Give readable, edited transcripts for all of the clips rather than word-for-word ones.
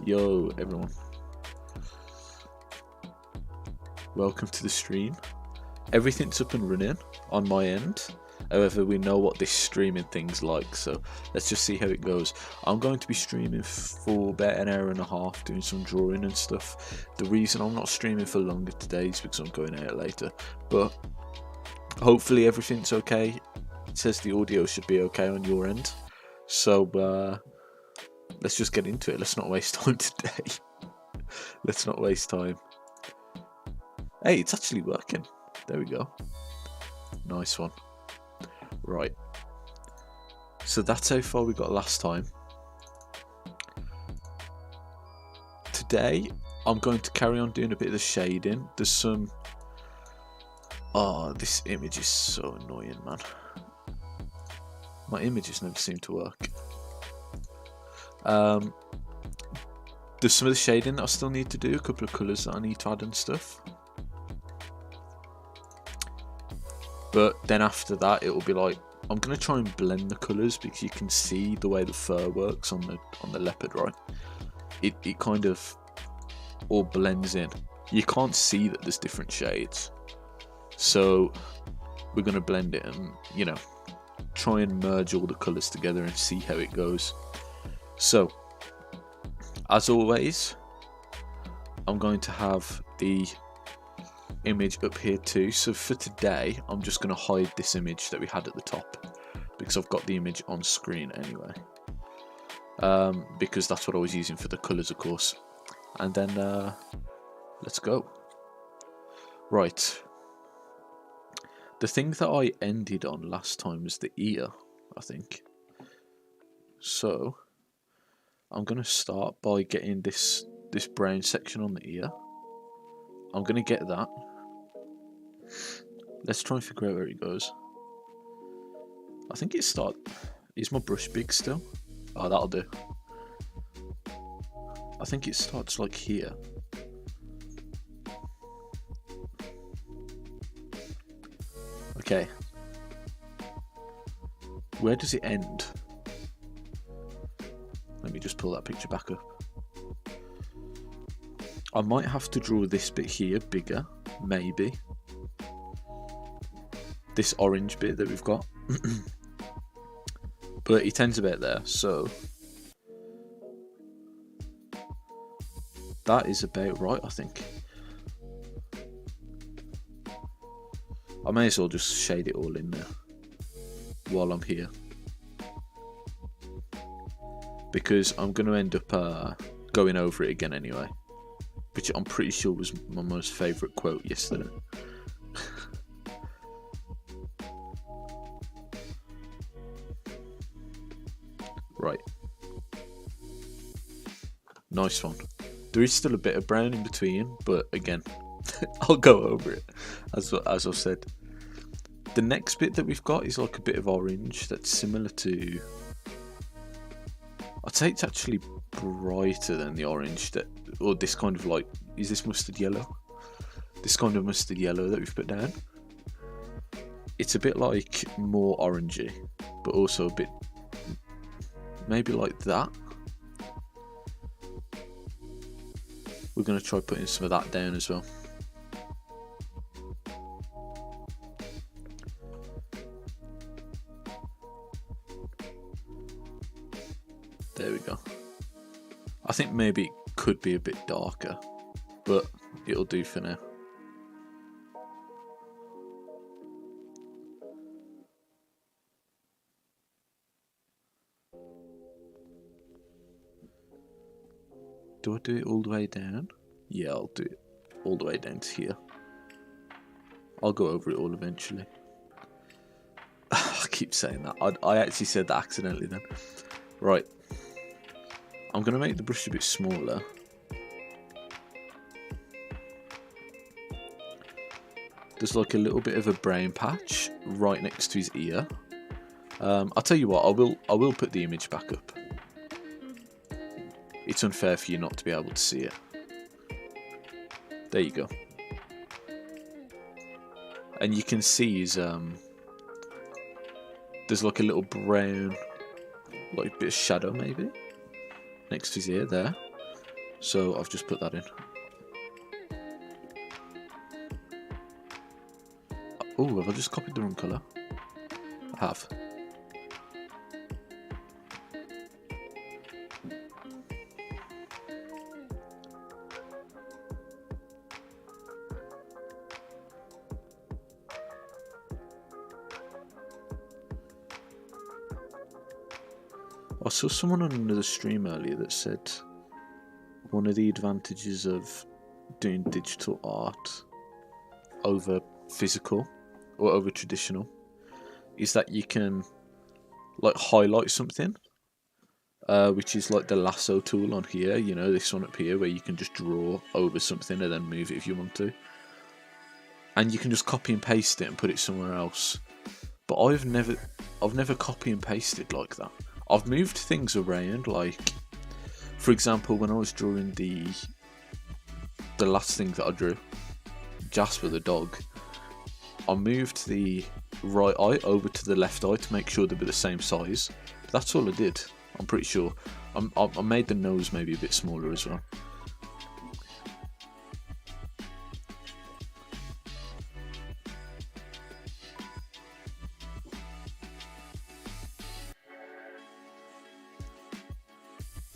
Yo, everyone. Welcome to the stream. Everything's up and running on my end. However, we know what this streaming thing's like, so let's just see how it goes. I'm going to be streaming for about an hour and a half, doing some drawing and stuff. The reason I'm not streaming for longer today is because I'm going out later, but hopefully everything's okay. It says the audio should be okay on your end, so let's just get into it. Let's not waste time today. Let's not waste time. Hey, it's actually working. There we go. Nice one. Right. So that's how far we got last time. Today, I'm going to carry on doing a bit of the shading. There's some... Oh, this image is so annoying, man. My images never seem to work. There's some of the shading that I still need to do, a couple of colours that I need to add and stuff. But then after that, it will be like, I'm going to try and blend the colours because you can see the way the fur works on the leopard, right? It kind of all blends in. You can't see that there's different shades. So we're going to blend it and, you know, try and merge all the colours together and see how it goes. So, as always, I'm going to have the image up here too. So for today, I'm just going to hide this image that we had at the top because I've got the image on screen anyway. Because that's what I was using for the colours, of course. And then let's go. Right. The thing that I ended on last time was the ear, I think. So I'm going to start by getting this brown section on the ear. I'm going to get that. Let's try and figure out where it goes. I think it starts... Is my brush big still? Oh, that'll do. I think it starts like here. Okay. Where does it end? Let me just pull that picture back up. I might have to draw this bit here bigger, maybe. This orange bit that we've got. But it ends about there, so that is about right, I think. I may as well just shade it all in there while I'm here, because I'm going to end up going over it again anyway, which I'm pretty sure was my most favourite quote yesterday. Right. Nice one. There is still a bit of brown in between, but again, I'll go over it, as I've said. The next bit that we've got is like a bit of orange that's similar to... I'd say it's actually brighter than the orange, or this kind of like... Is this mustard yellow? This kind of mustard yellow that we've put down. It's a bit like more orangey, but also a bit... Maybe like that. We're going to try putting some of that down as well. There we go. I think maybe it could be a bit darker, but it'll do for now. Do I do it all the way down? Yeah, I'll do it all the way down to here. I'll go over it all eventually. I keep saying that. I actually said that accidentally then. Right. I'm going to make the brush a bit smaller. There's like a little bit of a brown patch right next to his ear. I'll tell you what, I will put the image back up. It's unfair for you not to be able to see it. There you go. And you can see his there's like a little brown, like bit of shadow maybe next to his ear there. So I've just put that in. Oh, have I just copied the wrong colour? I have. I saw someone on another stream earlier that said one of the advantages of doing digital art over physical or over traditional is that you can like highlight something, which is like the lasso tool on here, you know, this one up here where you can just draw over something and then move it if you want to, and you can just copy and paste it and put it somewhere else. But I've never copy and pasted like that. I've moved things around, like for example when I was drawing the last thing that I drew, Jasper the dog, I moved the right eye over to the left eye to make sure they were the same size. That's all I did, I'm pretty sure. I made the nose maybe a bit smaller as well.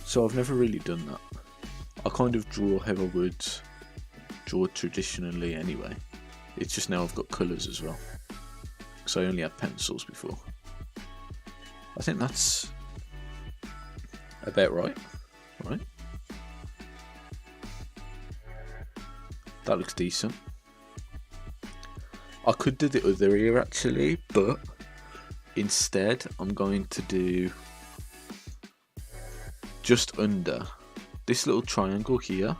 So I've never really done that. I kind of draw how I would draw traditionally anyway. It's just now I've got colours as well, because I only had pencils before. I think that's about right. That looks decent. I could do the other ear actually, but instead I'm going to do just under this little triangle here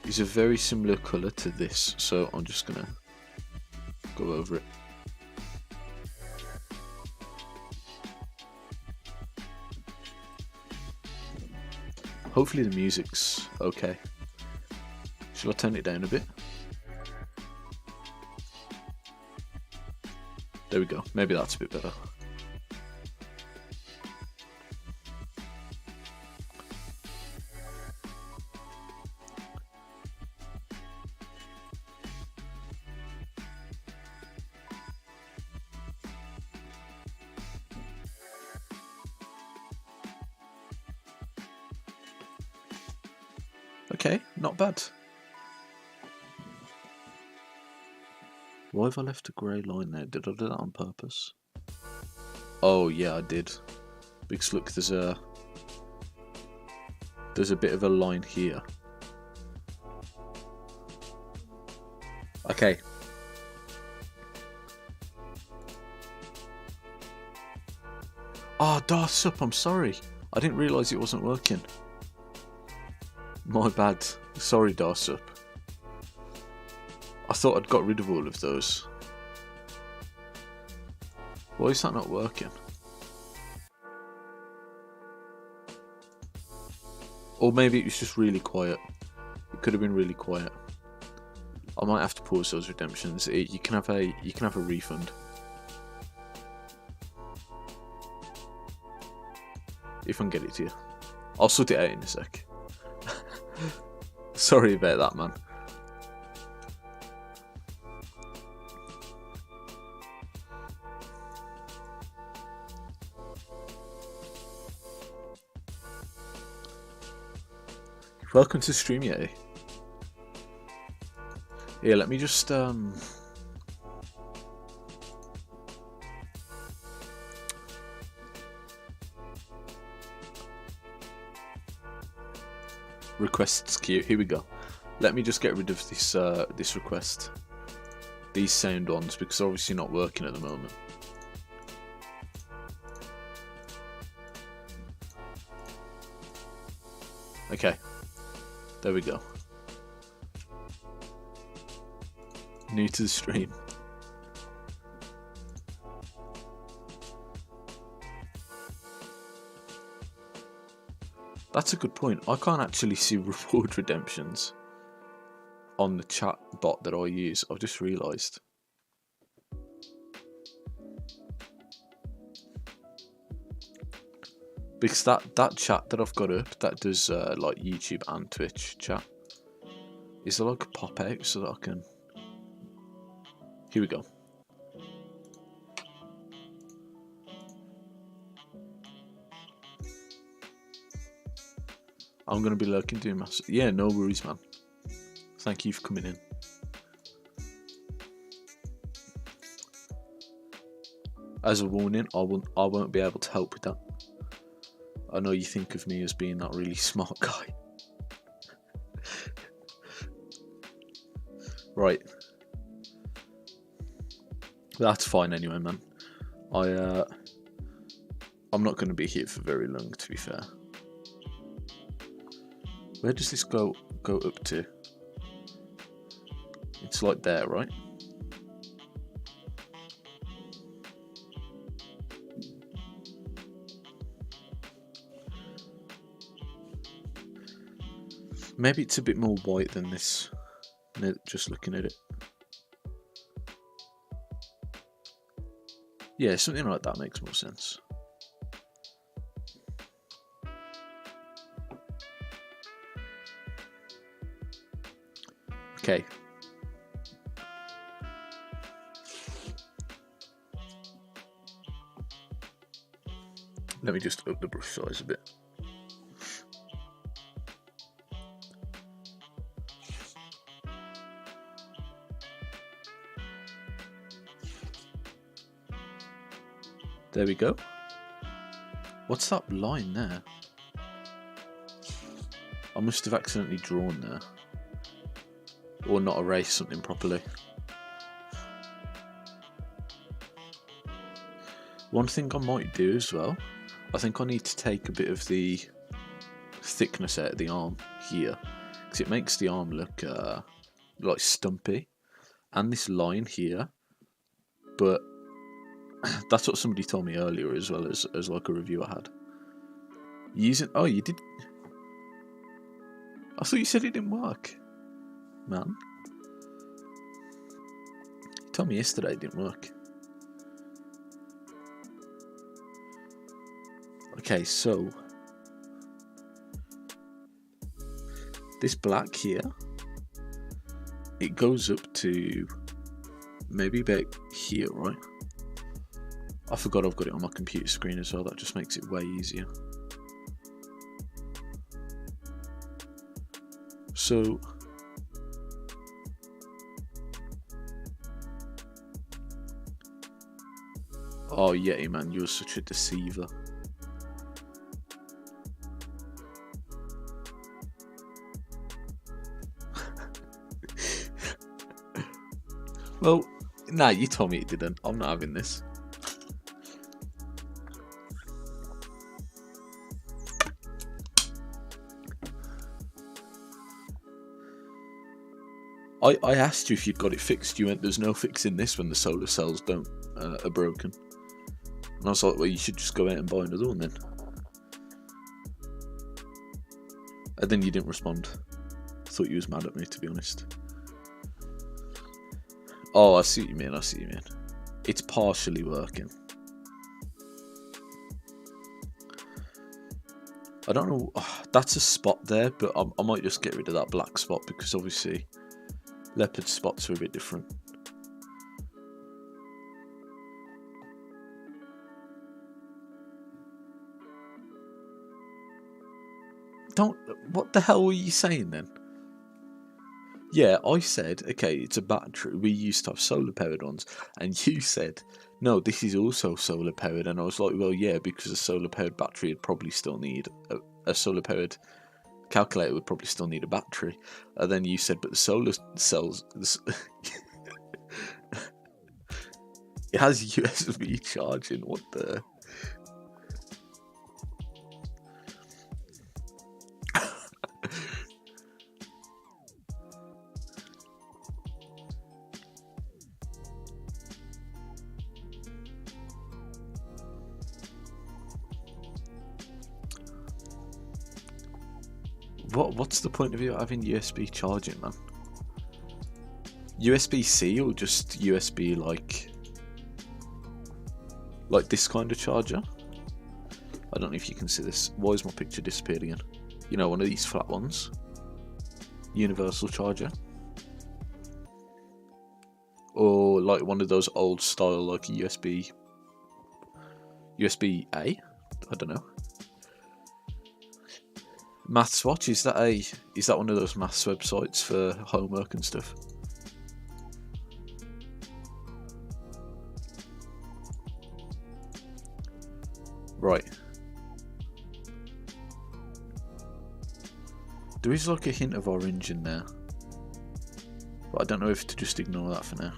is a very similar colour to this, so I'm just gonna go over it. Hopefully the music's okay. Shall I turn it down a bit? There we go, maybe that's a bit better. Okay, not bad. Why have I left a grey line there? Did I do that on purpose? Oh yeah, I did. Because look, there's a bit of a line here. Okay. Ah, Darth Sup, I'm sorry. I didn't realise it wasn't working. My bad. Sorry, Darth Sup. I thought I'd got rid of all of those. Why is that not working? Or maybe it was just really quiet. It could have been really quiet. I might have to pause those redemptions. You can have a refund. If I can get it to you. I'll sort it out in a sec. Sorry about that, man. Welcome to stream, Yeti. Yeah, let me just requests queue. Here we go. Let me just get rid of this this request, these sound ones, because they're obviously not working at the moment. Okay, there we go. New to the stream. That's a good point. I can't actually see reward redemptions on the chat bot that I use. I've just realised. Because that chat that I've got up that does like YouTube and Twitch chat, is there like a pop out so that I can? Here we go. I'm gonna be lurking doing massive. Yeah, no worries, man. Thank you for coming in. As a warning, I won't be able to help with that. I know you think of me as being that really smart guy. Right. That's fine anyway, man. I'm not going to be here for very long, to be fair. Where does this go up to? It's like there, right? Maybe it's a bit more white than this, just looking at it. Yeah, something like that makes more sense. Okay. Let me just up the brush size a bit. There we go. What's that line there? I must have accidentally drawn there. Or not erased something properly. One thing I might do as well, I think I need to take a bit of the thickness out of the arm here, because it makes the arm look like stumpy, and this line here, but that's what somebody told me earlier as well as like a review I had. Oh, you did? I thought you said it didn't work, man. You told me yesterday it didn't work. Okay, so this black here, it goes up to maybe about here, right? I forgot I've got it on my computer screen as well. That just makes it way easier. So oh yeah, man, you're such a deceiver. Well, nah, you told me it didn't. I'm not having this. I asked you if you'd got it fixed. You went, there's no fixing this when the solar cells are broken. And I was like, well, you should just go out and buy another one then. And then you didn't respond. I thought you was mad at me, to be honest. Oh, I see what you mean, I see what you mean. It's partially working. I don't know, that's a spot there, but I might just get rid of that black spot, because obviously Leopard spots are a bit different. What the hell were you saying then? Yeah, I said, okay, it's a battery. We used to have solar powered ones. And you said, no, this is also solar powered. And I was like, well, yeah, because a solar powered battery would probably still need a solar powered calculator would probably still need a battery. And then you said, but the solar cells, it has USB charging. What the? What's the point of you having USB charging, man? USB-C or just USB like this kind of charger? I don't know if you can see this. Why is my picture disappeared again? You know, one of these flat ones. Universal charger. Or like one of those old style, like USB A? I don't know. Maths Watch, is that one of those maths websites for homework and stuff? Right. There is like a hint of orange in there, but I don't know if to just ignore that for now.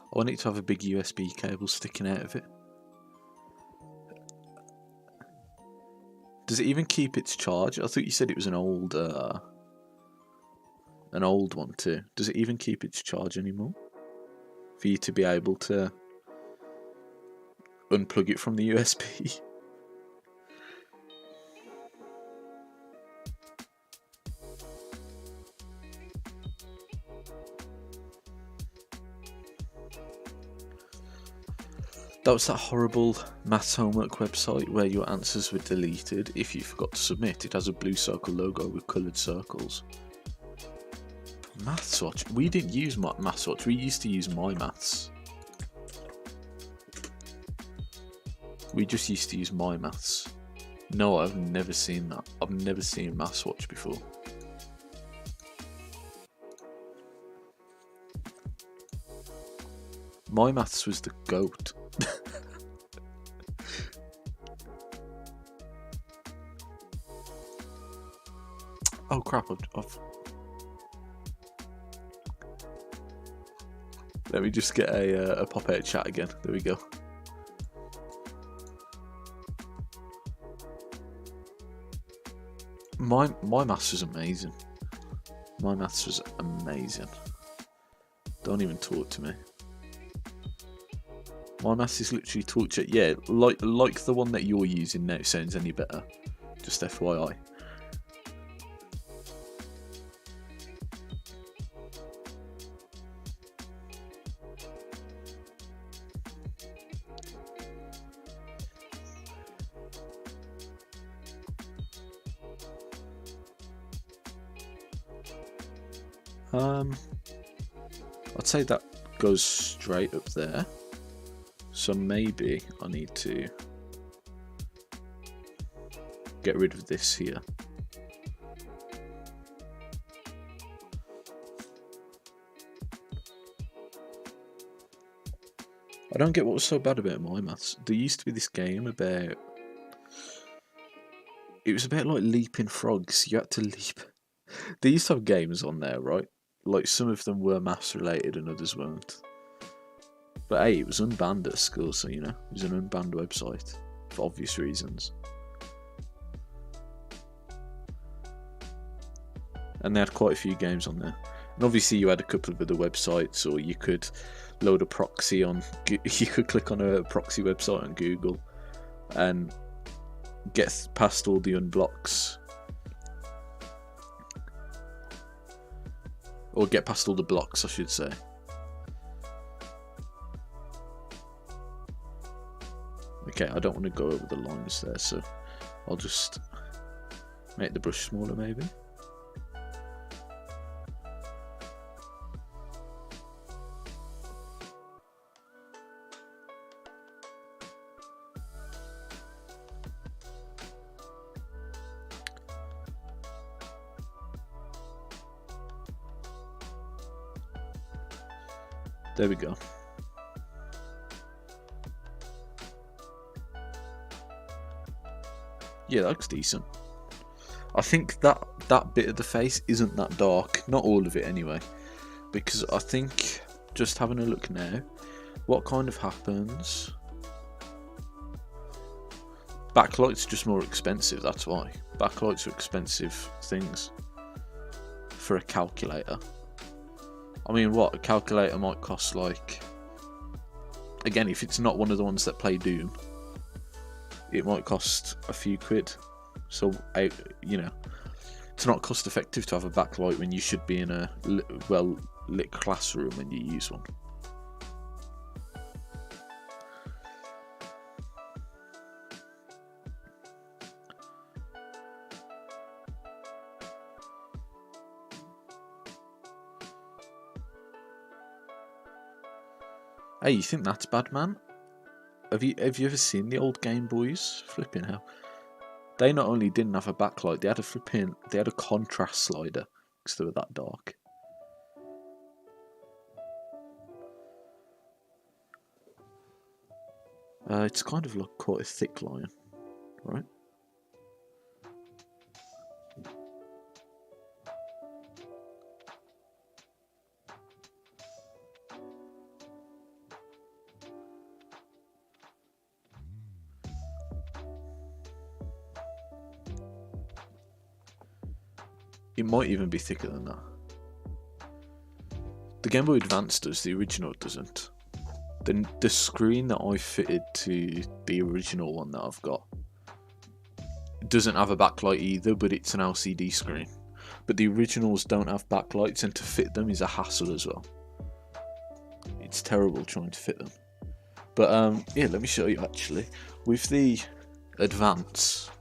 I want it to have a big USB cable sticking out of it. Does it even keep its charge? I thought you said it was an old one too. Does it even keep its charge anymore? For you to be able to unplug it from the USB? That was that horrible maths homework website where your answers were deleted if you forgot to submit. It has a blue circle logo with coloured circles. Maths Watch? We didn't use Maths Watch, we used to use My Maths. We just used to use My Maths. No, I've never seen that. I've never seen Maths Watch before. My Maths was the GOAT. Oh crap, I've... Let me just get a pop-out chat again. There we go. My maths was amazing. My maths was amazing. Don't even talk to me. My maths is literally torture. Yeah, like the one that you're using now sounds any better. Just FYI. I'd say that goes straight up there. So maybe I need to get rid of this here. I don't get what was so bad about My Maths. There used to be this game about... It was about like leaping frogs. You had to leap. They used to have games on there, right? Like some of them were maths related and others weren't. But hey, it was unbanned at school, so you know, it was an unbanned website for obvious reasons. And they had quite a few games on there. And obviously you had a couple of other websites, or you could load a proxy on... You could click on a proxy website on Google and get past all the unblocks. Or get past all the blocks, I should say. Okay, I don't want to go over the lines there, so I'll just make the brush smaller maybe. There we go. Yeah, that looks decent. I think that bit of the face isn't that dark. Not all of it anyway. Because I think, just having a look now, what kind of happens... Backlight's just more expensive, that's why. Backlights are expensive things for a calculator. I mean, what? A calculator might cost like... Again, if it's not one of the ones that play Doom, it might cost a few quid. So, you know, It's not cost effective to have a backlight when you should be in a well lit classroom when you use one. Hey, you think that's bad, man? Have you ever seen the old Game Boys? Flipping hell. They not only didn't have a backlight, they had a contrast slider because they were that dark. It's kind of like quite a thick line, right? It might even be thicker than that. The Game Boy Advance does, the original doesn't. The screen that I fitted to the original one that I've got doesn't have a backlight either, but it's an LCD screen. But the originals don't have backlights, and to fit them is a hassle as well. It's terrible trying to fit them. But yeah, let me show you actually. With the Advance,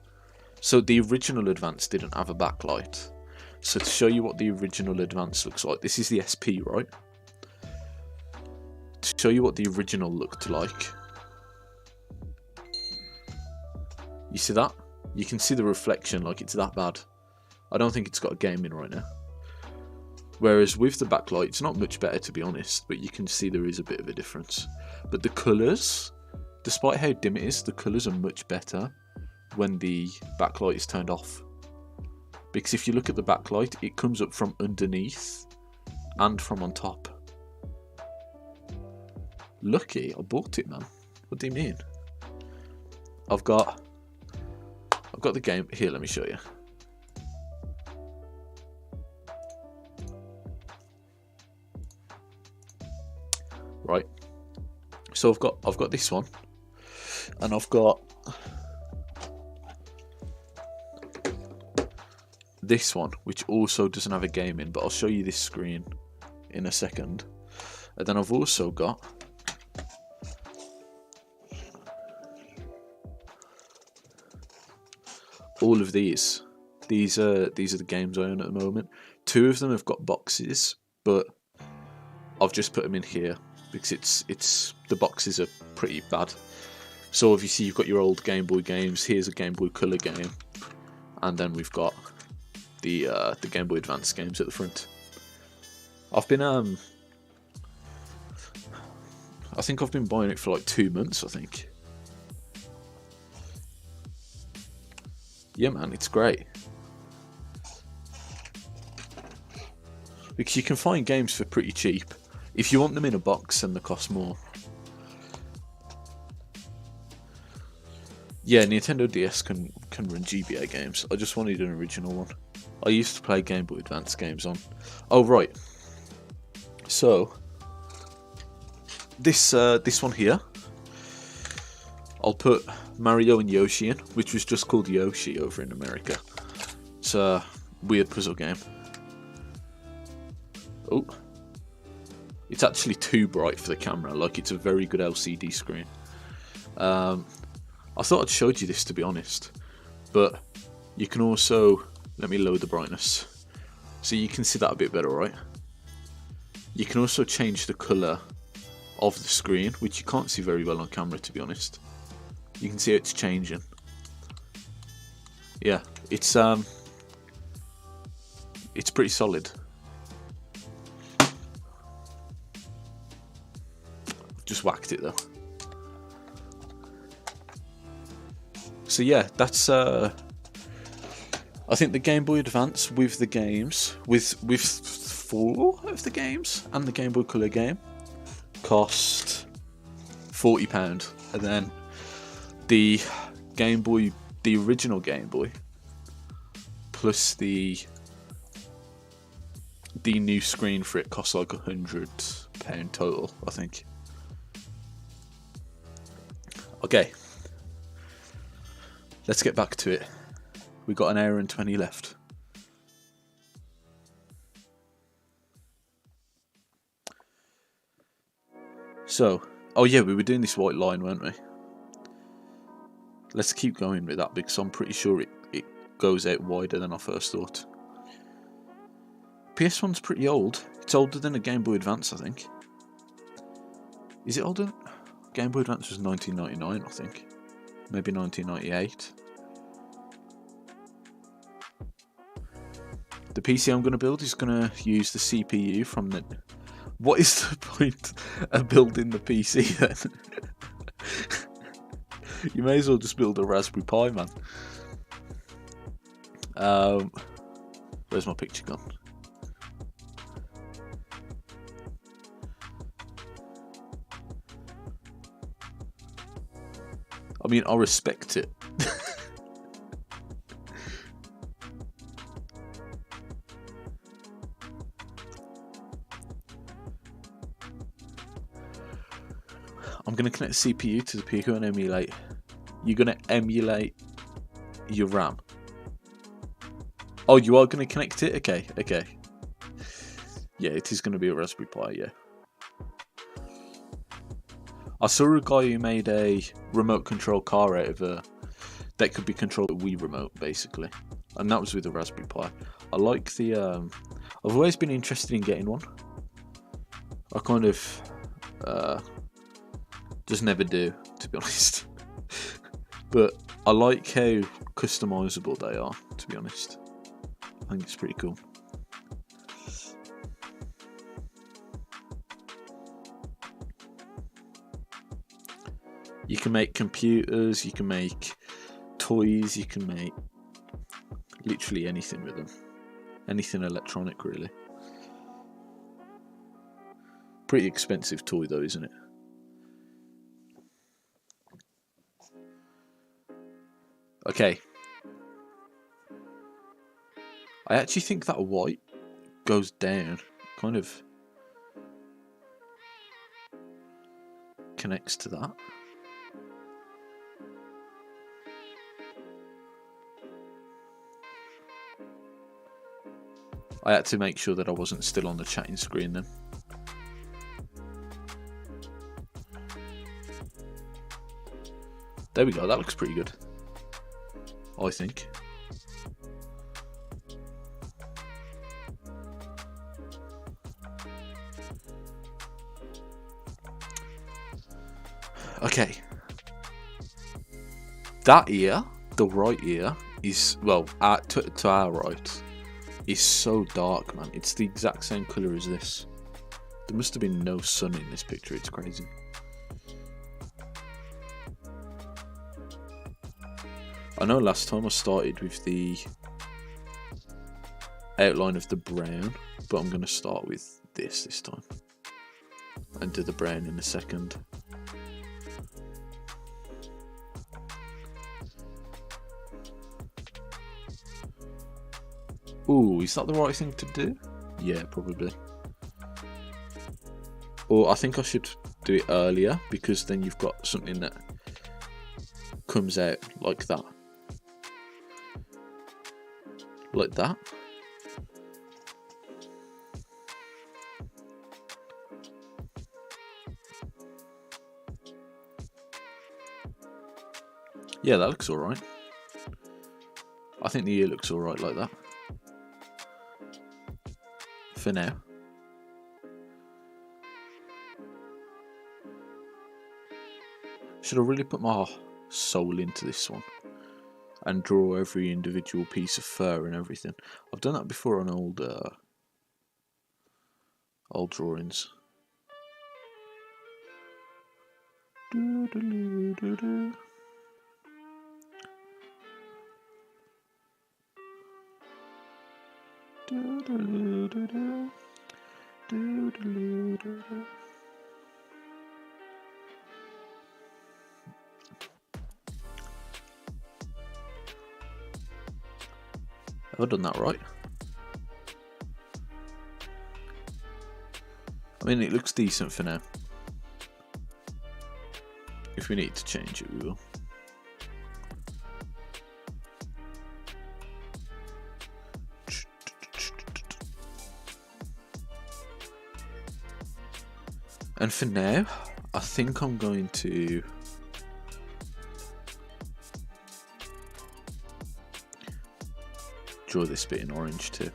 so the original Advance didn't have a backlight. So to show you what the original Advance looks like, this is the SP, right? To show you what the original looked like. You see that? You can see the reflection, like it's that bad. I don't think it's got a game in right now. Whereas with the backlight, it's not much better to be honest, but you can see there is a bit of a difference. But the colours, despite how dim it is, the colours are much better when the backlight is turned off. Because if you look at the backlight, it comes up from underneath and from on top. Lucky, I bought it, man. What do you mean? I've got the game here. Let me show you. Right. So I've got this one, and I've got this one, which also doesn't have a game in, but I'll show you this screen in a second. And then I've also got all of these. These are the games I own at the moment. 2 of them have got boxes, but I've just put them in here because it's the boxes are pretty bad. So obviously you've got your old Game Boy games. Here's a Game Boy Color game, and then we've got the Game Boy Advance games at the front. I've been I think I've been buying it for like 2 months, I think. Yeah, man, it's great. Because you can find games for pretty cheap. If you want them in a box, then they cost more. Yeah, Nintendo DS can run GBA games. I just wanted an original one. I used to play Game Boy Advance games on. Oh, right. So, this one here, I'll put Mario and Yoshi in, which was just called Yoshi over in America. It's a weird puzzle game. Oh, it's actually too bright for the camera. Like, it's a very good LCD screen. I thought I'd showed you this, to be honest, but you can also, let me lower the brightness so you can see that a bit better, right? You can also change the colour of the screen, which you can't see very well on camera, to be honest. You can see it's changing. Yeah, it's pretty solid. Just whacked it though. So yeah, that's I think the Game Boy Advance with the games, with 4 of the games and the Game Boy Color game, cost £40, and then the Game Boy, the original Game Boy, plus the new screen for it costs like £100 total, I think. Okay, let's get back to it. We got an hour and 20 left. So, oh yeah, we were doing this white line, weren't we? Let's keep going with that because I'm pretty sure it goes out wider than I first thought. PS1's pretty old. It's older than a Game Boy Advance, I think. Is it older? Game Boy Advance was 1999, I think. Maybe 1998. The PC I'm going to build is going to use the CPU from the... What is the point of building the PC then? You may as well just build a Raspberry Pi, man. Where's my picture gone? I mean, I respect it. I'm going to connect the CPU to the Pico and emulate. You're going to emulate your RAM. Oh, you are going to connect it? Okay, okay. Yeah, it is going to be a Raspberry Pi, yeah. I saw a guy who made a remote control car out of a... that could be controlled with a Wii remote, basically. And that was with a Raspberry Pi. I like the... I've always been interested in getting one. I kind of... just never do, to be honest. But I like how customizable they are, to be honest. I think it's pretty cool. You can make computers, you can make toys, you can make literally anything with them. Anything electronic, really. Pretty expensive toy though, isn't it? Okay. I actually think that white goes down, kind of connects to that. I had to make sure that I wasn't still on the chatting screen then. There we go, that looks pretty good, I think. Okay. That ear, the right ear, is, well, to our right, is so dark, man. It's the exact same colour as this. There must have been no sun in this picture, it's crazy. I know last time I started with the outline of the brown, but I'm going to start with this time. And do the brown in a second. Ooh, is that the right thing to do? Yeah, probably. Or I think I should do it earlier, because then you've got something that comes out like that. Like that. Yeah, that looks alright. I think the ear looks alright like that. For now. Should I really put my soul into this one? And draw every individual piece of fur and everything. I've done that before on old drawings. Have I done that right? I mean, it looks decent for now. If we need to change it, we will. And for now, I think I'm going to draw this bit in orange too.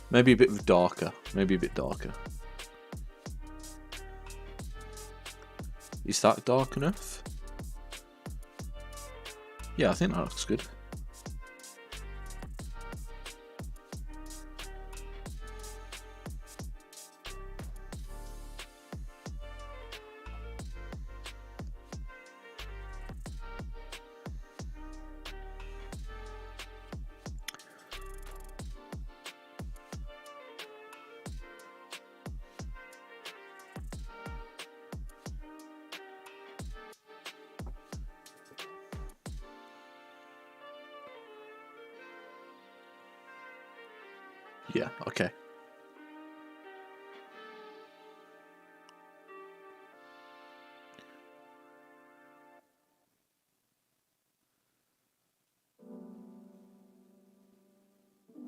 Maybe a bit darker. Maybe a bit darker. Is that dark enough? Yeah, I think that looks good. Yeah, okay.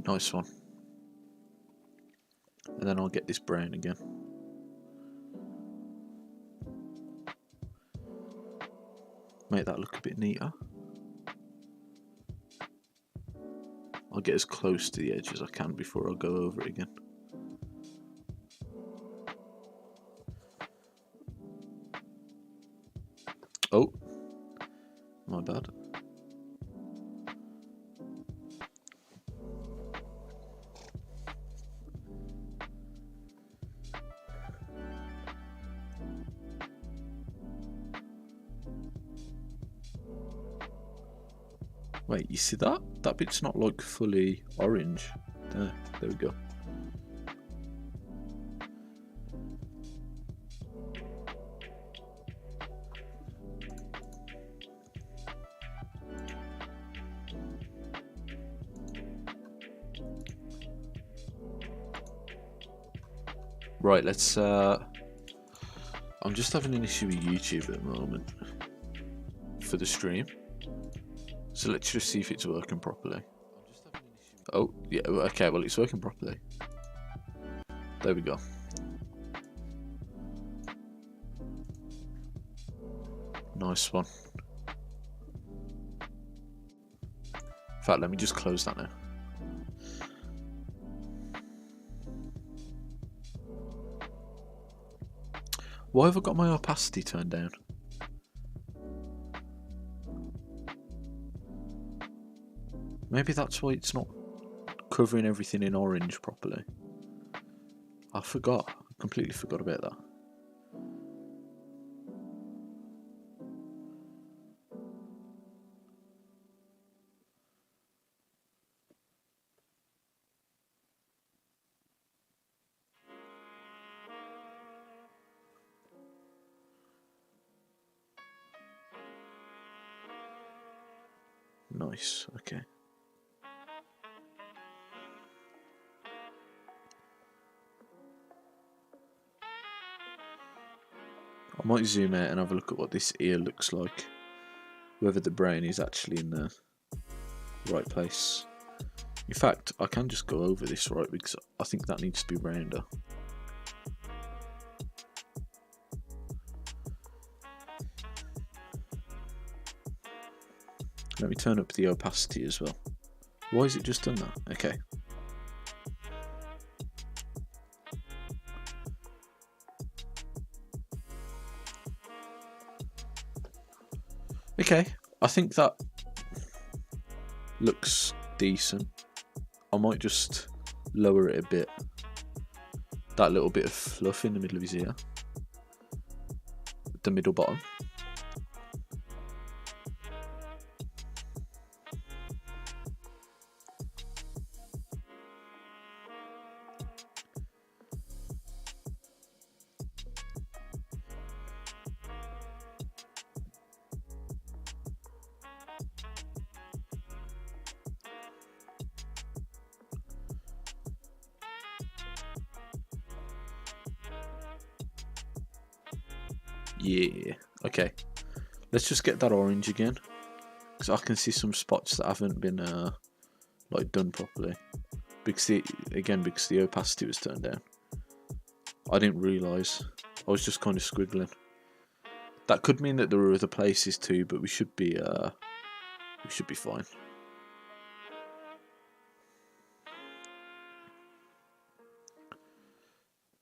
Nice one. And then I'll get this brown again. Make that look a bit neater. I'll get as close to the edge as I can before I go over it again. Oh, my bad. Wait, you see that? That bit's not like fully orange. There we go. Right, let's I'm just having an issue with YouTube at the moment for the stream. So let's just see if it's working properly. Oh, yeah, okay, well it's working properly. There we go. Nice one. In fact, let me just close that now. Why have I got my opacity turned down? Maybe that's why it's not covering everything in orange properly. I forgot. I completely forgot about that. Nice, okay. I might zoom out and have a look at what this ear looks like. Whether the brain is actually in the right place. In fact, I can just go over this, right, because I think that needs to be rounder. Let me turn up the opacity as well. Why has it just done that? Okay. Okay, I think that looks decent. I might just lower it a bit. That little bit of fluff in the middle of his ear. The middle bottom. Yeah, okay. Let's just get that orange again. because I can see some spots that haven't been like done properly, because because the opacity was turned down. I didn't realise. I was just kind of squiggling. That could mean that there are other places too, but we should be fine.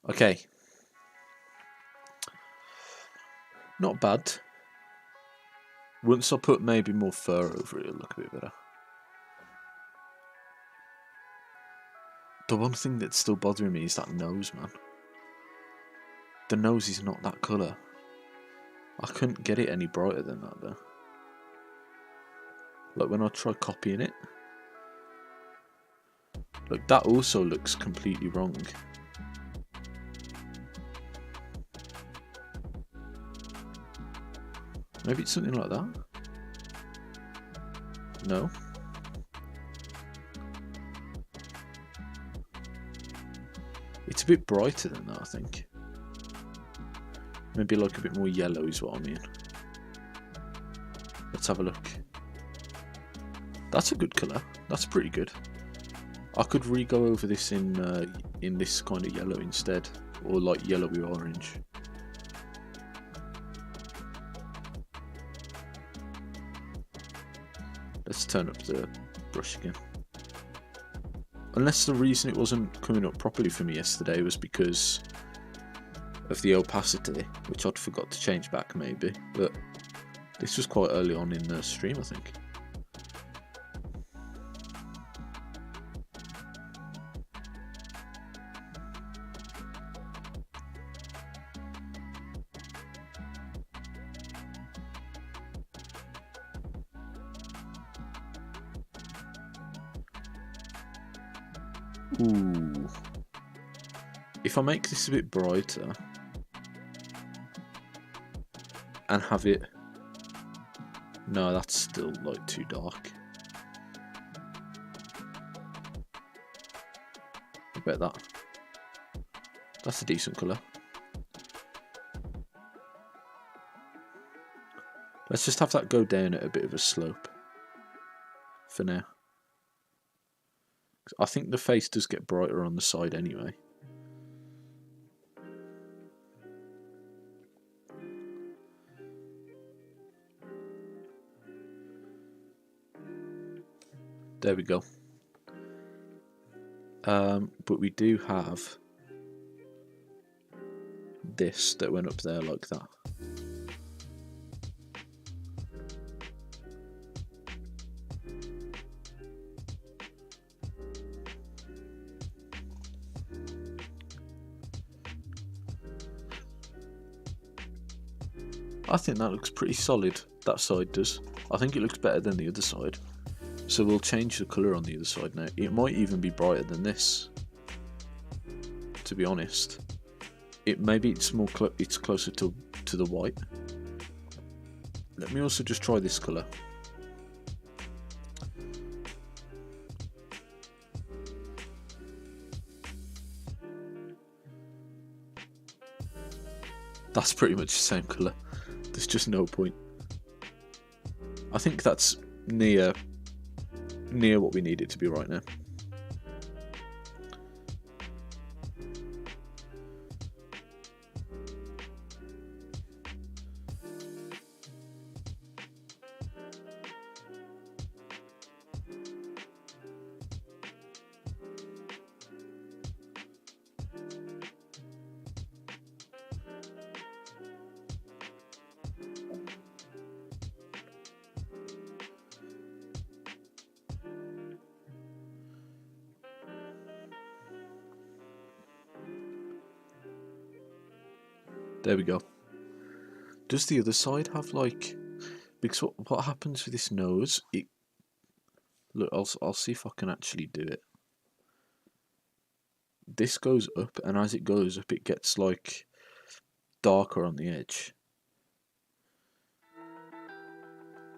Okay. Not bad. Once I put maybe more fur over it, it'll look a bit better. The one thing that's still bothering me is that nose, man. The nose is not that colour. I couldn't get it any brighter than that though. Like when I try copying it. Look, that also looks completely wrong. Maybe it's something like that? No. It's a bit brighter than that, I think. Maybe like a bit more yellow is what I mean. Let's have a look. That's a good colour. That's pretty good. I could re-go over this in this kind of yellow instead, or like yellowy orange. Let's turn up the brush again. Unless the reason it wasn't coming up properly for me yesterday was because of the opacity, which I'd forgot to change back maybe, but this was quite early on in the stream, I think. Ooh. If I make this a bit brighter and have it... No, that's still like too dark. I bet that's a decent colour. Let's just have that go down at a bit of a slope for now. I think the face does get brighter on the side anyway. There we go. But we do have this that went up there like that. I think that looks pretty solid, that side does. I think it looks better than the other side. So we'll change the colour on the other side now. It might even be brighter than this, to be honest. Maybe it's more it's closer to the white. Let me also just try this colour. That's pretty much the same colour. There's just no point. I think that's near what we need it to be right now. There we go. Does the other side have like... Because what happens with this nose... Look, I'll see if I can actually do it. This goes up, and as it goes up, it gets like darker on the edge.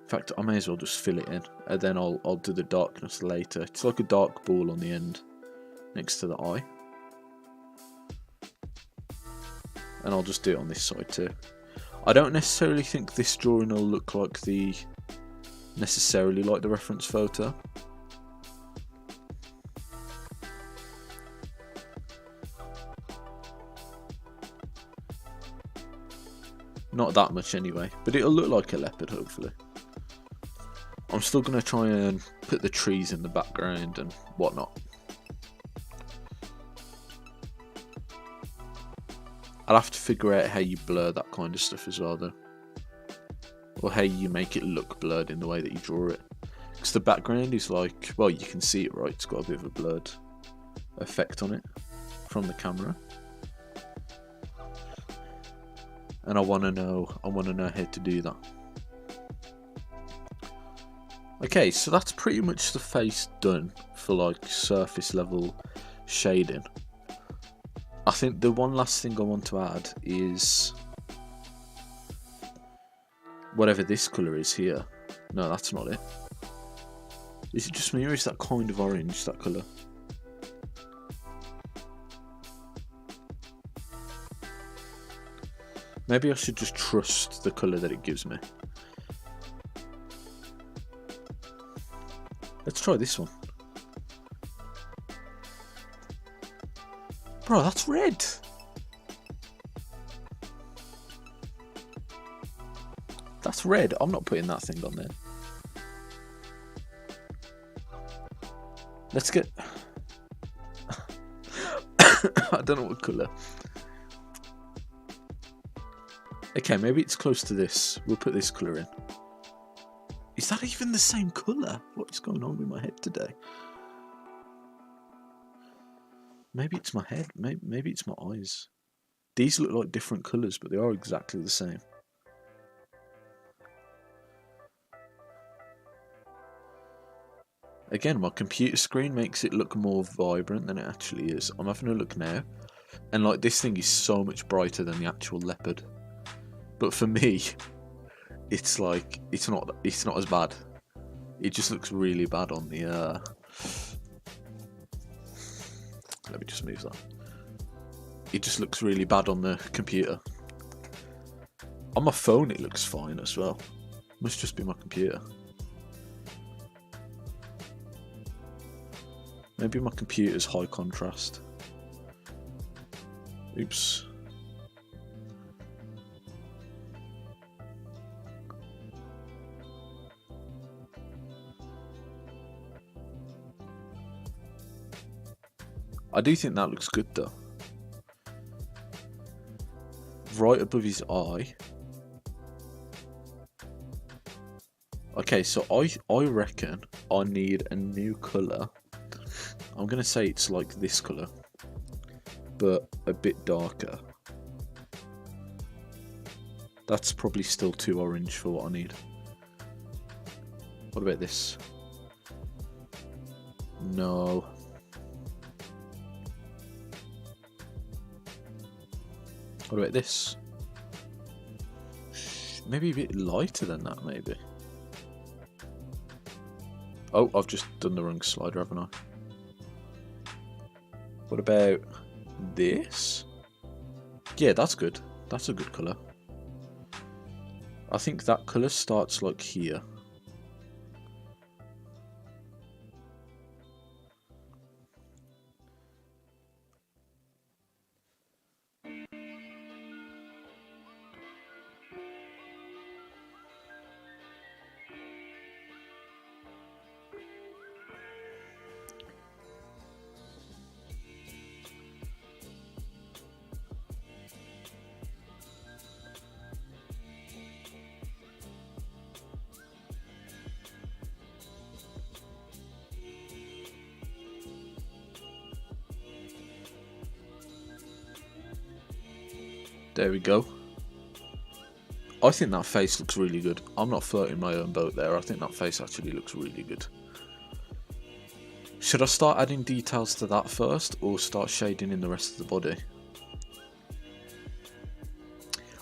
In fact, I may as well just fill it in, and then I'll do the darkness later. It's like a dark ball on the end, next to the eye. And I'll just do it on this side too. I don't necessarily think this drawing will look like the necessarily like the reference photo. Not that much anyway, but it'll look like a leopard hopefully. I'm still going to try and put the trees in the background and whatnot. I'll have to figure out how you blur that kind of stuff as well though. Or how you make it look blurred in the way that you draw it. Because the background is like, well, you can see it right, it's got a bit of a blurred effect on it from the camera. And I want to know how to do that. Okay, so that's pretty much the face done for like surface level shading. I think the one last thing I want to add is whatever this colour is here. No, that's not it. Is it just me or is that kind of orange, that colour? Maybe I should just trust the colour that it gives me. Let's try this one. Bro, that's red. That's red. I'm not putting that thing on there. Let's get... I don't know what colour. Okay, maybe it's close to this. We'll put this colour in. Is that even the same colour? What is going on with my head today? Maybe it's my head. Maybe it's my eyes. These look like different colours, but they are exactly the same. Again, my computer screen makes it look more vibrant than it actually is. I'm having a look now, and like this thing is so much brighter than the actual leopard. But for me, it's like it's not as bad. It just looks really bad on the. Let me just move that. It just looks really bad on the computer. On my phone, it looks fine as well. Must just be my computer. Maybe my computer's high contrast. Oops. I do think that looks good though. Right above his eye. Okay, so I reckon I need a new colour. I'm going to say it's like this colour, but a bit darker. That's probably still too orange for what I need. What about this? No. What about this? Maybe a bit lighter than that, maybe. Oh, I've just done the wrong slider, haven't I? What about this? Yeah, that's good. That's a good colour. I think that colour starts like here. There we go. I think that face looks really good. I'm not floating my own boat there. I think that face actually looks really good. Should I start adding details to that first, or start shading in the rest of the body?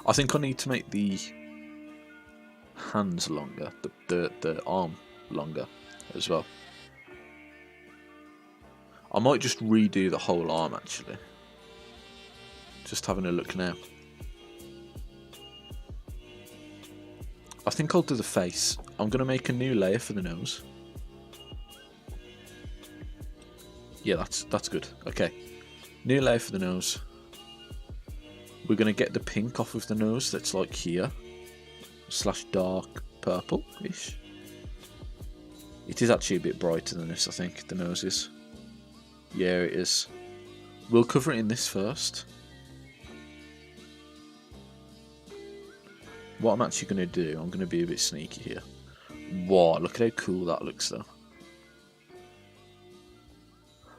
I think I need to make the hands longer, the arm longer as well. I might just redo the whole arm actually. Just having a look now. I think I'll do the face I'm gonna make a new layer for the nose. Yeah, that's good. Okay, new layer for the nose. We're gonna get the pink off of the nose. That's like here, / dark purple-ish. It is actually a bit brighter than this, I think. The nose is. Yeah, it is. We'll cover it in this first. What I'm actually gonna do, I'm gonna be a bit sneaky here. Wow, look at how cool that looks, though.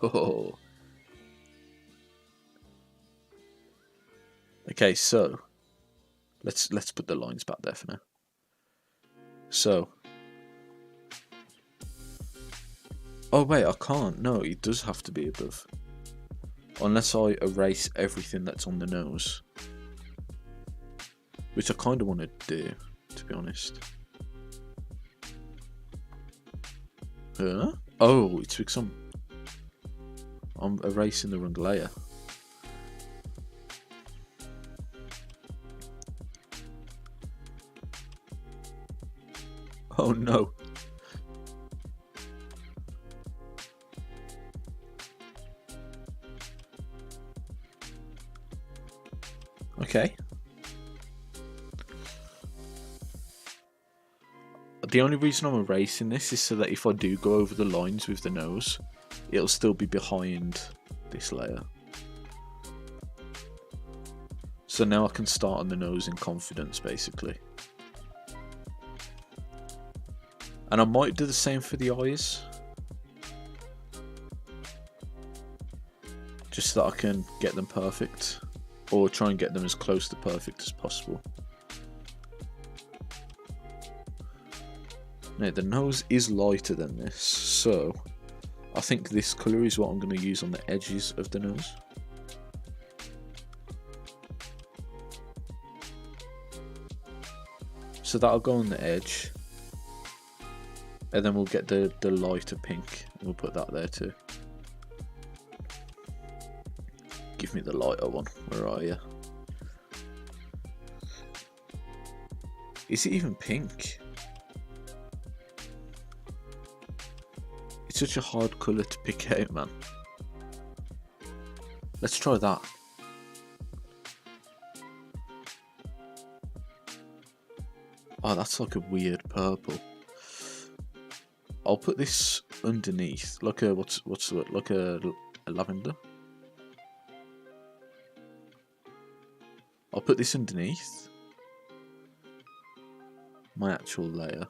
Oh. Okay, so let's put the lines back there for now. So, oh wait, I can't. No, it does have to be above. Unless I erase everything that's on the nose, which I kind of want to do, to be honest. Huh? Oh, it's because I'm erasing the wrong layer. Oh no. Okay. The only reason I'm erasing this is so that if I do go over the lines with the nose, it'll still be behind this layer. So now I can start on the nose in confidence, basically. And I might do the same for the eyes. Just so that I can get them perfect. Or try and get them as close to perfect as possible. Now the nose is lighter than this, so I think this colour is what I'm going to use on the edges of the nose. So that'll go on the edge. And then we'll get the lighter pink and we'll put that there too. Give me the lighter one. Where are you? Is it even pink? It's such a hard colour to pick out, man. Let's try that. Oh, that's like a weird purple. I'll put this underneath, like a what's the word? Like a lavender. I'll put this underneath my actual layer.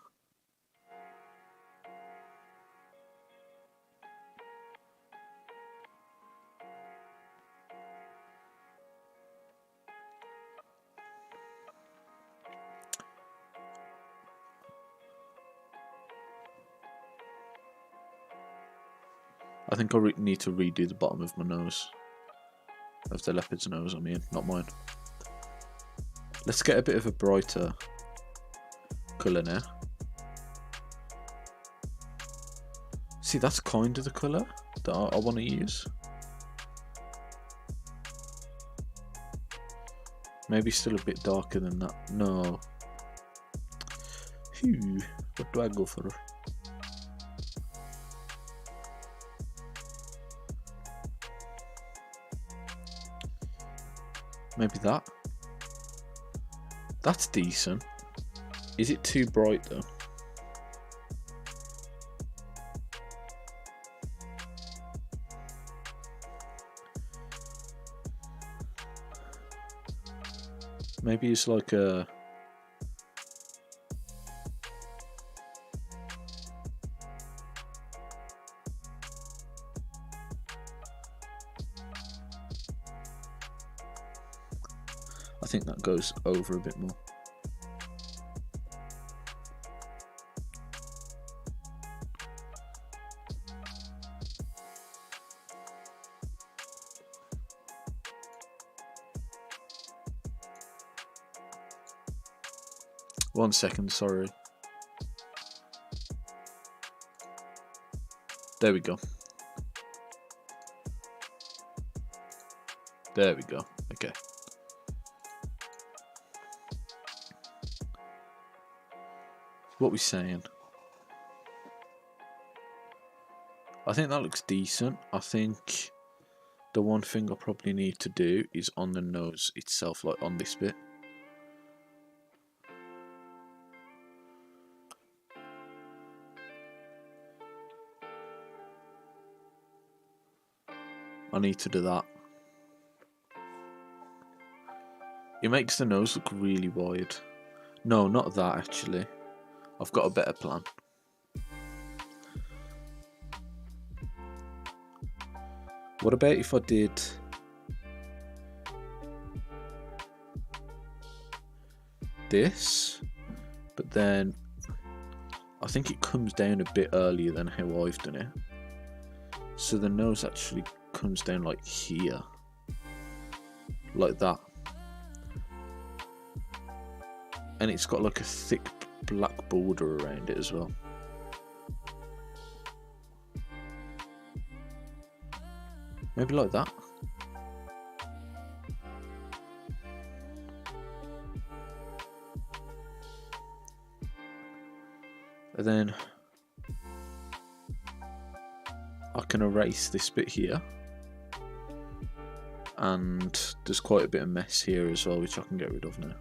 I think I need to redo the bottom of my nose. Of the leopard's nose, I mean, not mine. Let's get a bit of a brighter colour now. See, that's kind of the colour that I want to use. Maybe still a bit darker than that. No. Phew, what do I go for? Maybe that. That's decent. Is it too bright though? Maybe it's like a... I think that goes over a bit more. One second, sorry. There we go. There we go. Okay. What we saying? I think that looks decent. I think the one thing I probably need to do is on the nose itself, like on this bit. I need to do that. It makes the nose look really wide. No, not that actually. I've got a better plan. What about if I did this, but then I think it comes down a bit earlier than how I've done it. So the nose actually comes down like here, like that. And it's got like a thick black border around it as well. Maybe like that. And then I can erase this bit here. And there's quite a bit of mess here as well, which I can get rid of now.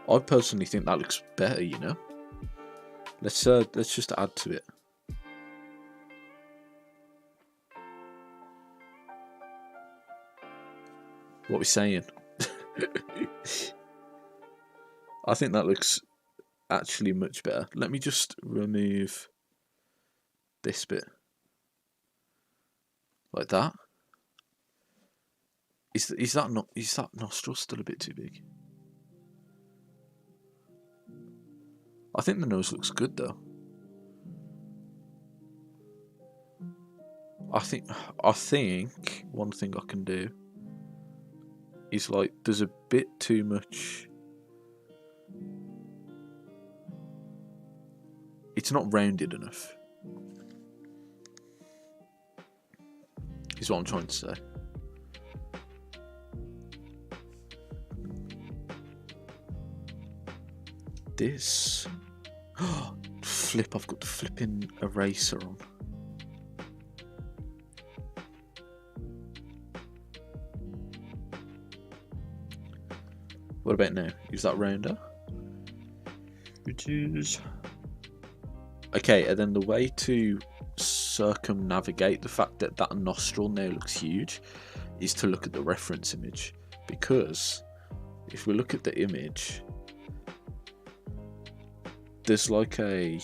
I personally think that looks better, you know. Let's just add to it. What are we saying? I think that looks actually much better. Let me just remove this bit. Like that. Is that nostril still a bit too big? I think the nose looks good though. I think one thing I can do is, like, there's a bit too much. It's not rounded enough. Is what I'm trying to say. This. Flip, I've got the flipping eraser on. What about now? Is that rounder? Which is... Okay, and then the way to circumnavigate the fact that that nostril now looks huge is to look at the reference image. Because if we look at the image, there's like a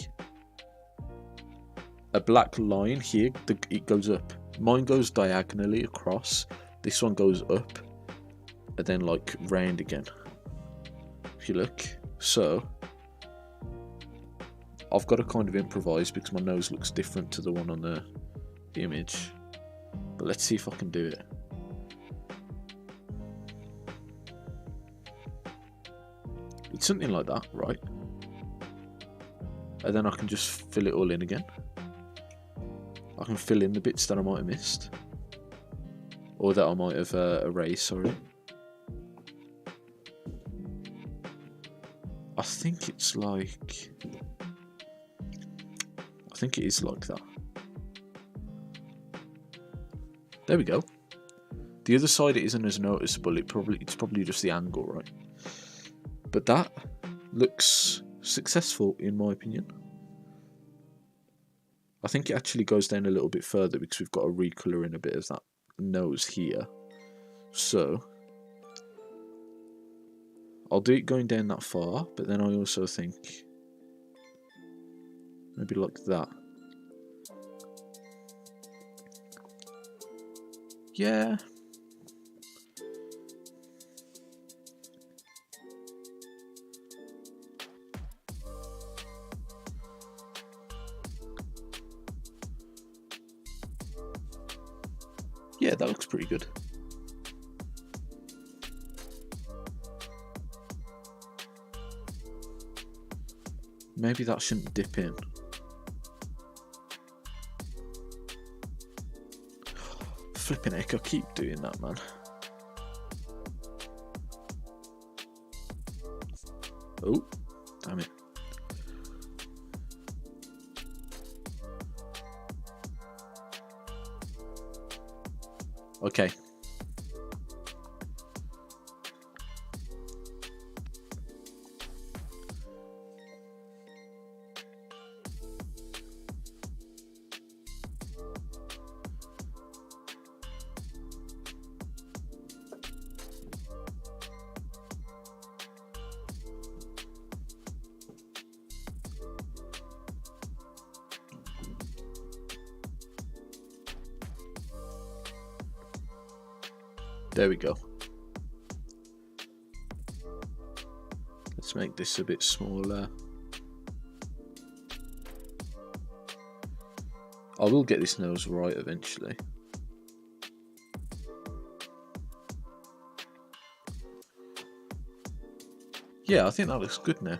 black line here. It goes up. Mine goes diagonally across. This one goes up and then like round again. If you look, so I've got to kind of improvise because my nose looks different to the one on the image. But let's see if I can do it. It's something like that, right? And then I can just fill it all in again. I can fill in the bits that I might have missed. Or that I might have erased, sorry. I think it's like... I think it is like that. There we go. The other side it isn't as noticeable. It's probably just the angle, right? But that looks successful in my opinion. I think it actually goes down a little bit further because we've got to recolour in a bit of that nose here. So I'll do it going down that far, but then I also think maybe like that. Yeah. Yeah, that looks pretty good. Maybe that shouldn't dip in. Flipping heck, I keep doing that, man. Oh, damn it. Okay. There we go. Let's make this a bit smaller. I will get this nose right eventually. Yeah, I think that looks good now.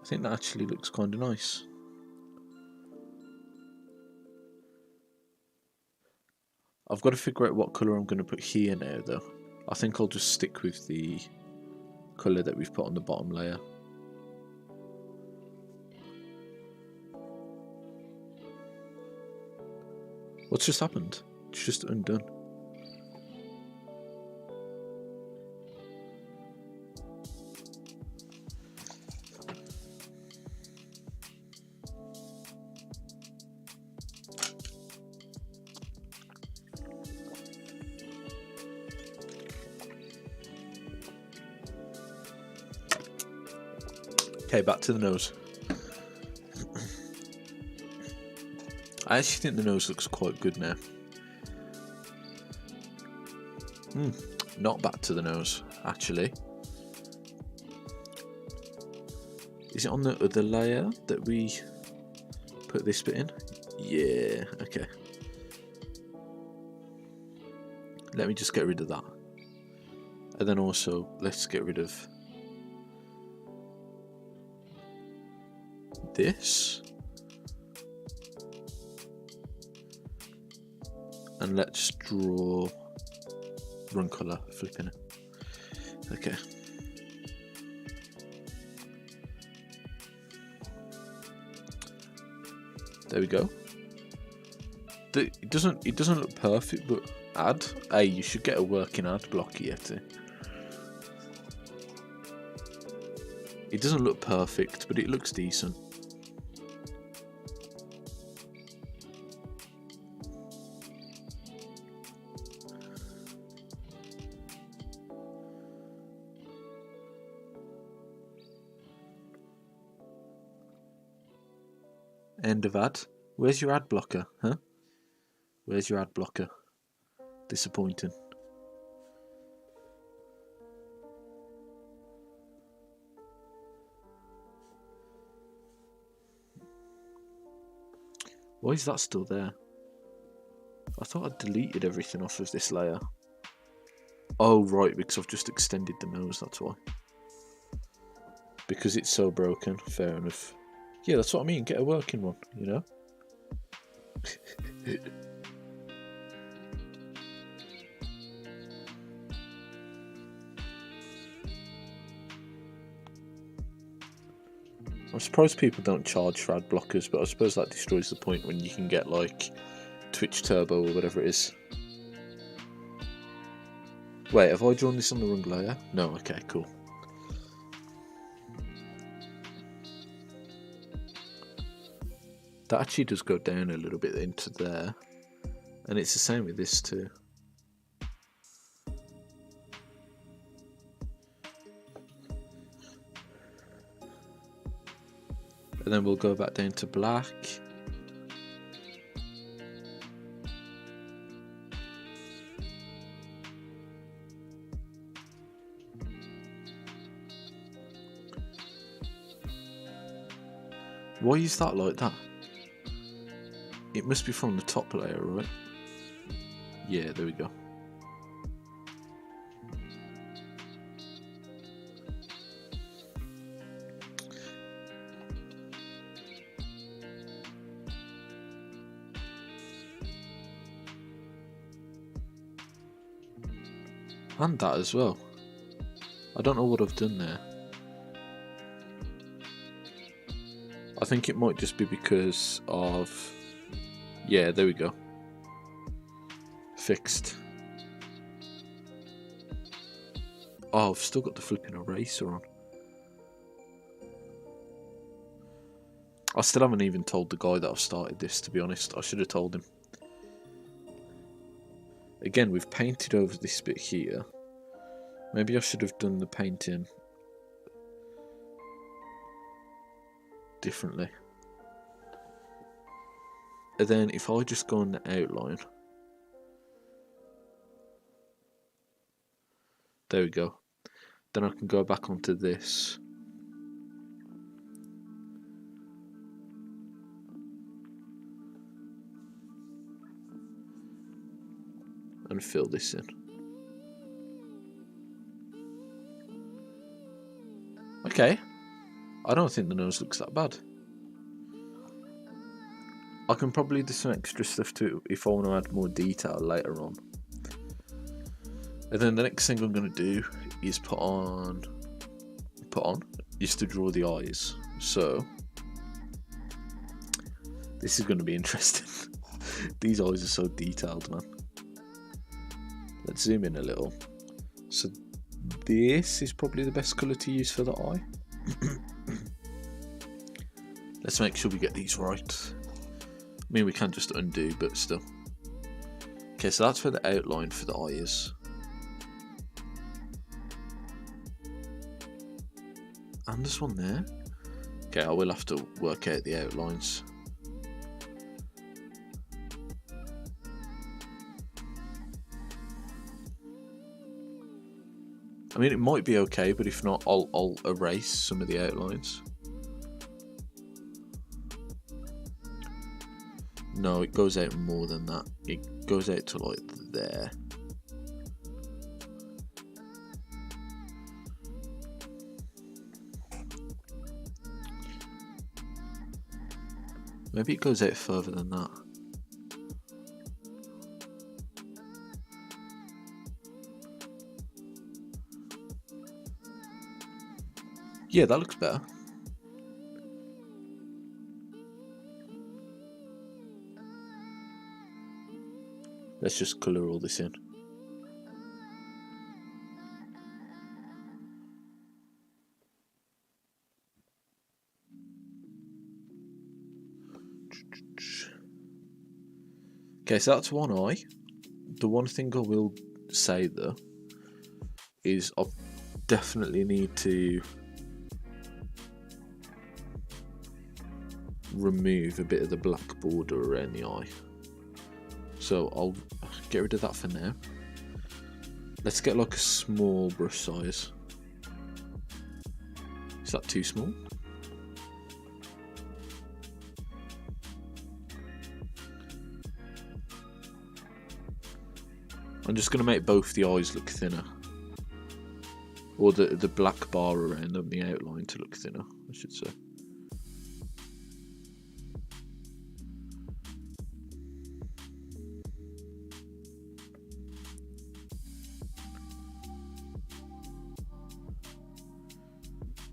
I think that actually looks kind of nice. I've got to figure out what colour I'm going to put here now though. I think I'll just stick with the colour that we've put on the bottom layer. What's just happened? It's just undone. Okay, back to the nose. I actually think the nose looks quite good now. Not back to the nose, actually. Is it on the other layer that we put this bit in? Yeah, okay. Let me just get rid of that. And then also, let's get rid of this. And let's draw run colour, flipping it. Okay. There we go. It doesn't look perfect, but hey, you should get a working ad block here too. It doesn't look perfect, but it looks decent. End of ad. Where's your ad blocker, huh? Where's your ad blocker? Disappointing. Why is that still there? I thought I'd deleted everything off of this layer. Oh right, because I've just extended the nose, that's why. Because it's so broken, fair enough. Yeah, that's what I mean, get a working one, you know? I'm surprised people don't charge for ad blockers, but I suppose that destroys the point when you can get like Twitch Turbo or whatever it is. Wait, have I drawn this on the wrong layer? No, okay, cool. That actually does go down a little bit into there. And it's the same with this too. And then we'll go back down to black. Why is that like that? It must be from the top layer, right? Yeah, there we go. And that as well. I don't know what I've done there. I think it might just be because of... Yeah, there we go. Fixed. Oh, I've still got the flipping eraser on. I still haven't even told the guy that I've started this, to be honest. I should have told him. Again, we've painted over this bit here. Maybe I should have done the painting differently. And then if I just go on the outline. There we go. Then I can go back onto this. And fill this in. Okay. I don't think the nose looks that bad. I can probably do some extra stuff too if I want to add more detail later on. And then the next thing I'm going to do is put on is to draw the eyes. So this is going to be interesting. These eyes are so detailed, man. Let's zoom in a little. So this is probably the best colour to use for the eye. Let's make sure we get these right. I mean, we can just undo, but still. Okay, so that's where the outline for the eye is. And there's one there. Okay, I will have to work out the outlines. I mean, it might be okay, but if not, I'll erase some of the outlines. No, it goes out more than that. It goes out to like there. Maybe it goes out further than that. Yeah, that looks better. Let's just colour all this in. Okay, so that's one eye. The one thing I will say though is I definitely need to remove a bit of the black border around the eye. So I'll get rid of that for now. Let's get like a small brush size. Is that too small? I'm just going to make both the eyes look thinner. Or the black bar around them, the outline to look thinner, I should say.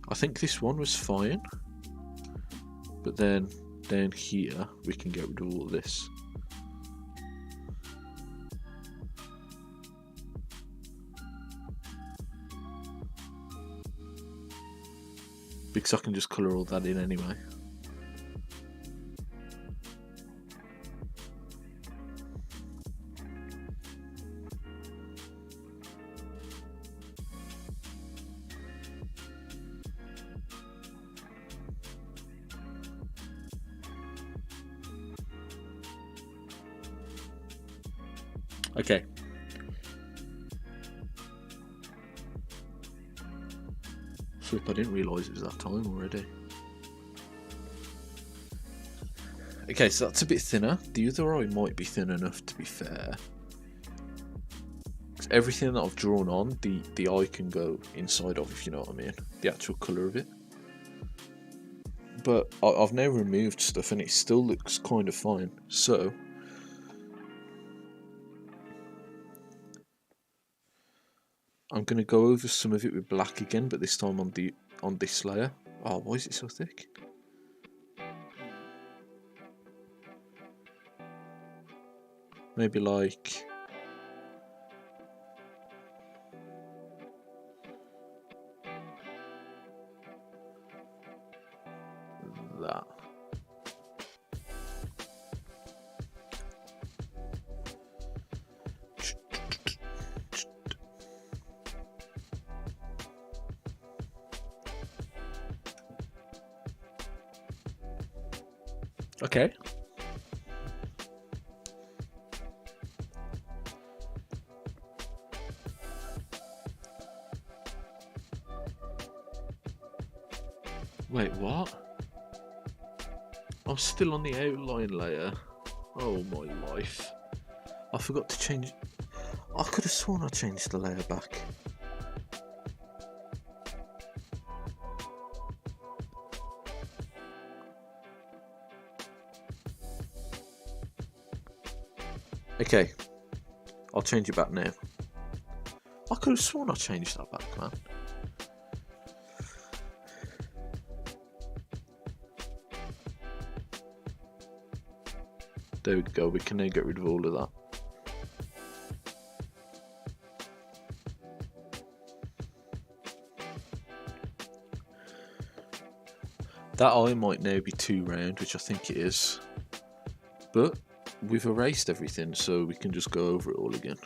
I think this one was fine, but then down here we can get rid of all this. Because I can just colour all that in anyway. Okay. Flip, I didn't realise it was that time already. Okay, so that's a bit thinner. The other eye might be thin enough, to be fair. Because everything that I've drawn on, the eye can go inside of, if you know what I mean. The actual colour of it. But I've now removed stuff and it still looks kind of fine. So I'm gonna go over some of it with black again, but this time on this layer. Oh, why is it so thick? Maybe like that. Okay. Wait, what? I'm still on the outline layer. Oh my life. I forgot to change. I could have sworn I changed the layer back. Okay. I'll change it back now. I could have sworn I changed that back, man. There we go, we can now get rid of all of that. That eye might now be too round, which I think it is. But we've erased everything, so we can just go over it all again.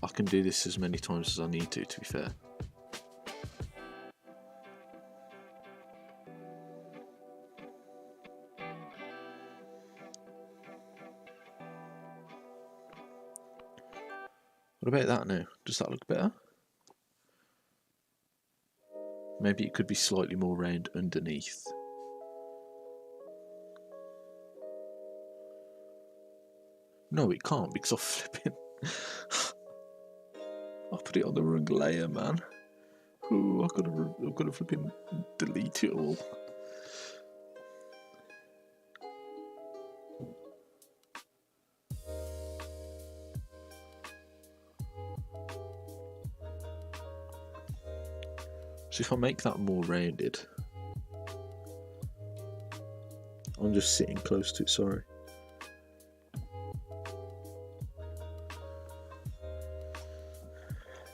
I can do this as many times as I need to be fair. What about that now? Does that look better? Maybe it could be slightly more round underneath. No, it can't because I'm flipping. I put it on the wrong layer, man. Ooh, I've got to flipping delete it all. So if I make that more rounded, I'm just sitting close to it, sorry.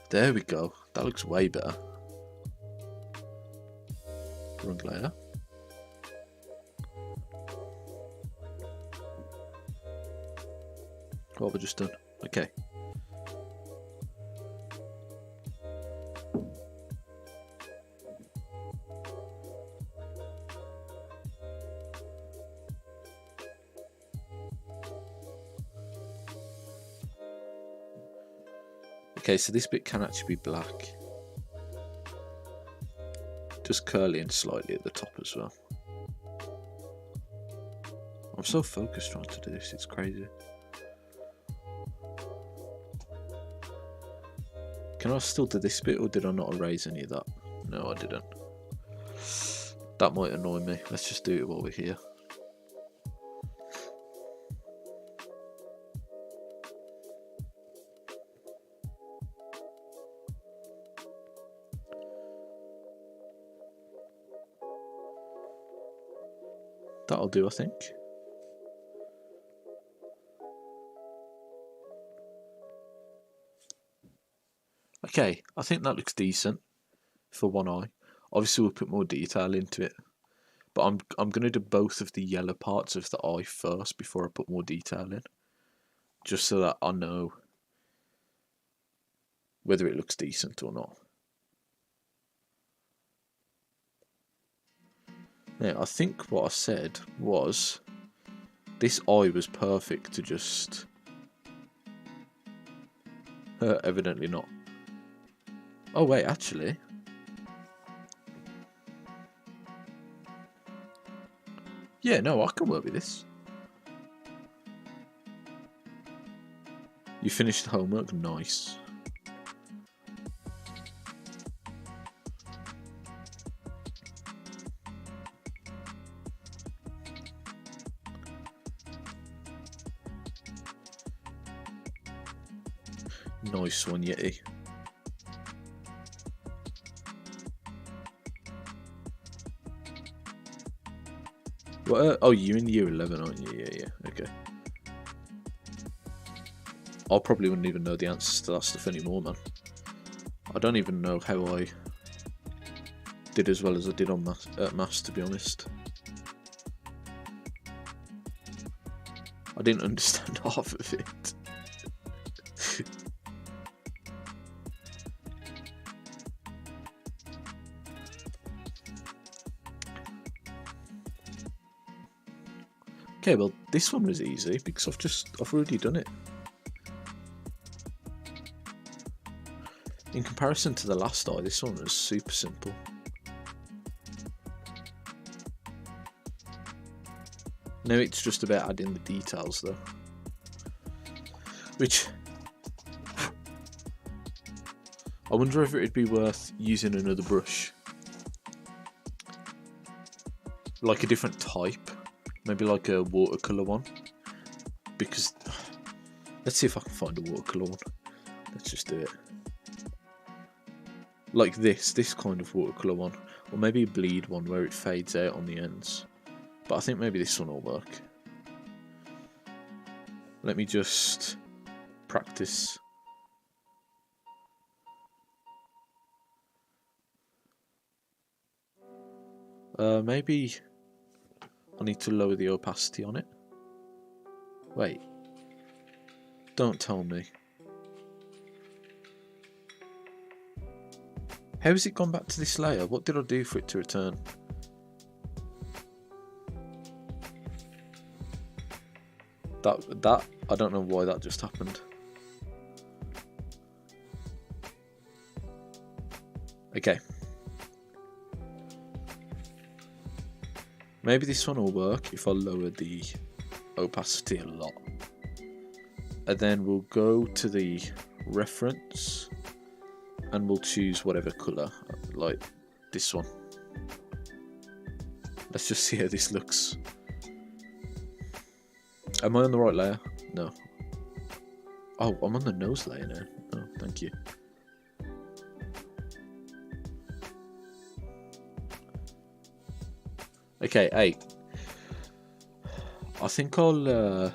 There we go, that looks way better. Wrong layer. What have I just done? Okay. Okay, so this bit can actually be black. Just curly and slightly at the top as well. I'm so focused trying to do this, it's crazy. Can I still do this bit, or did I not erase any of that? No, I didn't. That might annoy me. Let's just do it while we're here. That'll do, I think. Okay, I think that looks decent for one eye. Obviously, we'll put more detail into it, but I'm going to do both of the yellow parts of the eye first before I put more detail in, just so that I know whether it looks decent or not. Now, I think what I said was this eye was perfect to just... evidently not. Oh wait, actually. Yeah, no, I can work with this. You finished the homework? Nice. Nice one, Yeti. What? Oh, you're in year 11, aren't you? Yeah, yeah. Okay. I probably wouldn't even know the answers to that stuff anymore, man. I don't even know how I did as well as I did on maths, to be honest. I didn't understand half of it. Okay, well, this one was easy because I've already done it. In comparison to the last eye, this one was super simple. Now it's just about adding the details though. Which, I wonder if it'd be worth using another brush. Like a different type. Maybe like a watercolour one. Because, let's see if I can find a watercolour one. Let's just do it. Like this kind of watercolour one. Or maybe a bleed one where it fades out on the ends. But I think maybe this one will work. Let me just practice. Maybe I need to lower the opacity on it. Wait. Don't tell me. How has it gone back to this layer? What did I do for it to return? That I don't know why that just happened. Okay. Maybe this one will work if I lower the opacity a lot. And then we'll go to the reference and we'll choose whatever colour, like this one. Let's just see how this looks. Am I on the right layer? No. Oh, I'm on the nose layer now. Oh, thank you. Okay, 8. I think I'll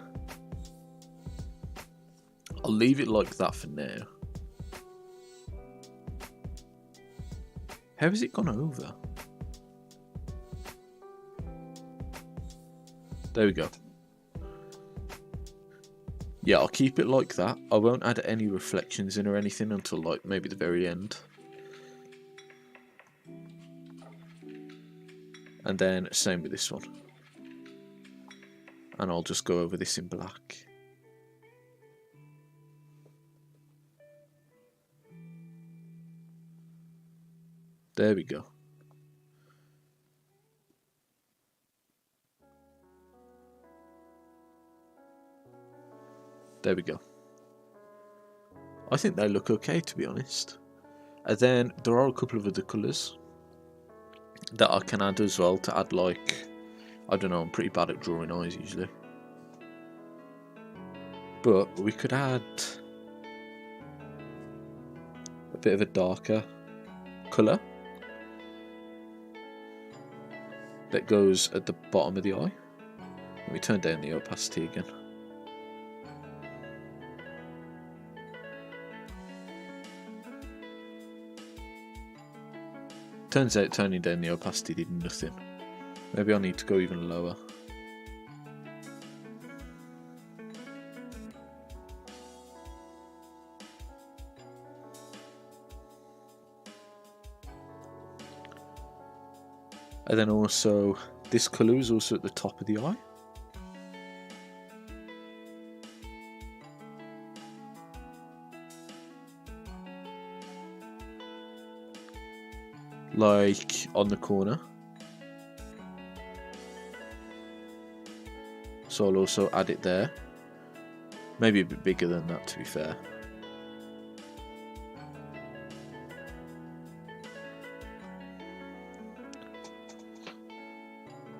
leave it like that for now. How has it gone over? There we go. Yeah, I'll keep it like that. I won't add any reflections in or anything until like maybe the very end. And then same with this one. And I'll just go over this in black. There we go. There we go. I think they look okay, to be honest. And then there are a couple of other colours that I can add as well to add, like, I don't know, I'm pretty bad at drawing eyes usually. But we could add a bit of a darker colour that goes at the bottom of the eye. Let me turn down the opacity again. Turns out turning down the opacity did nothing. Maybe I need to go even lower. And then also, this colour is also at the top of the eye. Like on the corner. So I'll also add it there. Maybe a bit bigger than that, to be fair.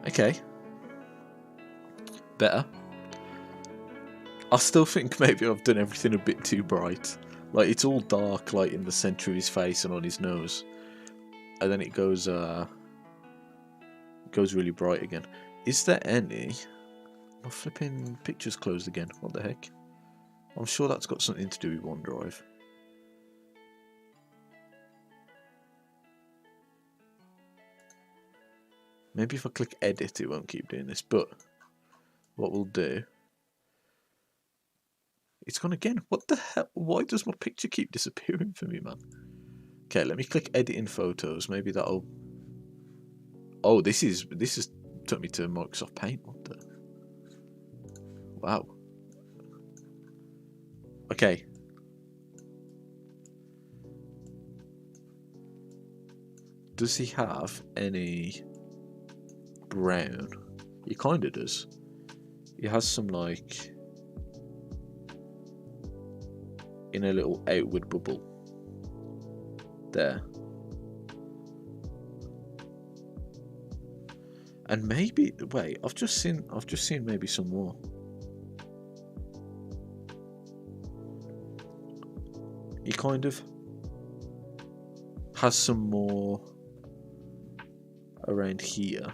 Okay. Better. I still think maybe I've done everything a bit too bright. Like, it's all dark, like, in the centre of his face and on his nose. And then it goes really bright again. Is there any... My flipping picture's closed again. What the heck? I'm sure that's got something to do with OneDrive. Maybe if I click edit it won't keep doing this, but what we'll do... It's gone again. What the hell? Why does my picture keep disappearing for me, man? Okay, let me click edit in photos. Maybe that'll... Oh, this is took me to Microsoft Paint. What the... Wow. Okay. Does he have any brown? He kind of does. He has some, like, in a little outward bubble there. And maybe, wait, I've just seen maybe some more. He kind of has some more around here.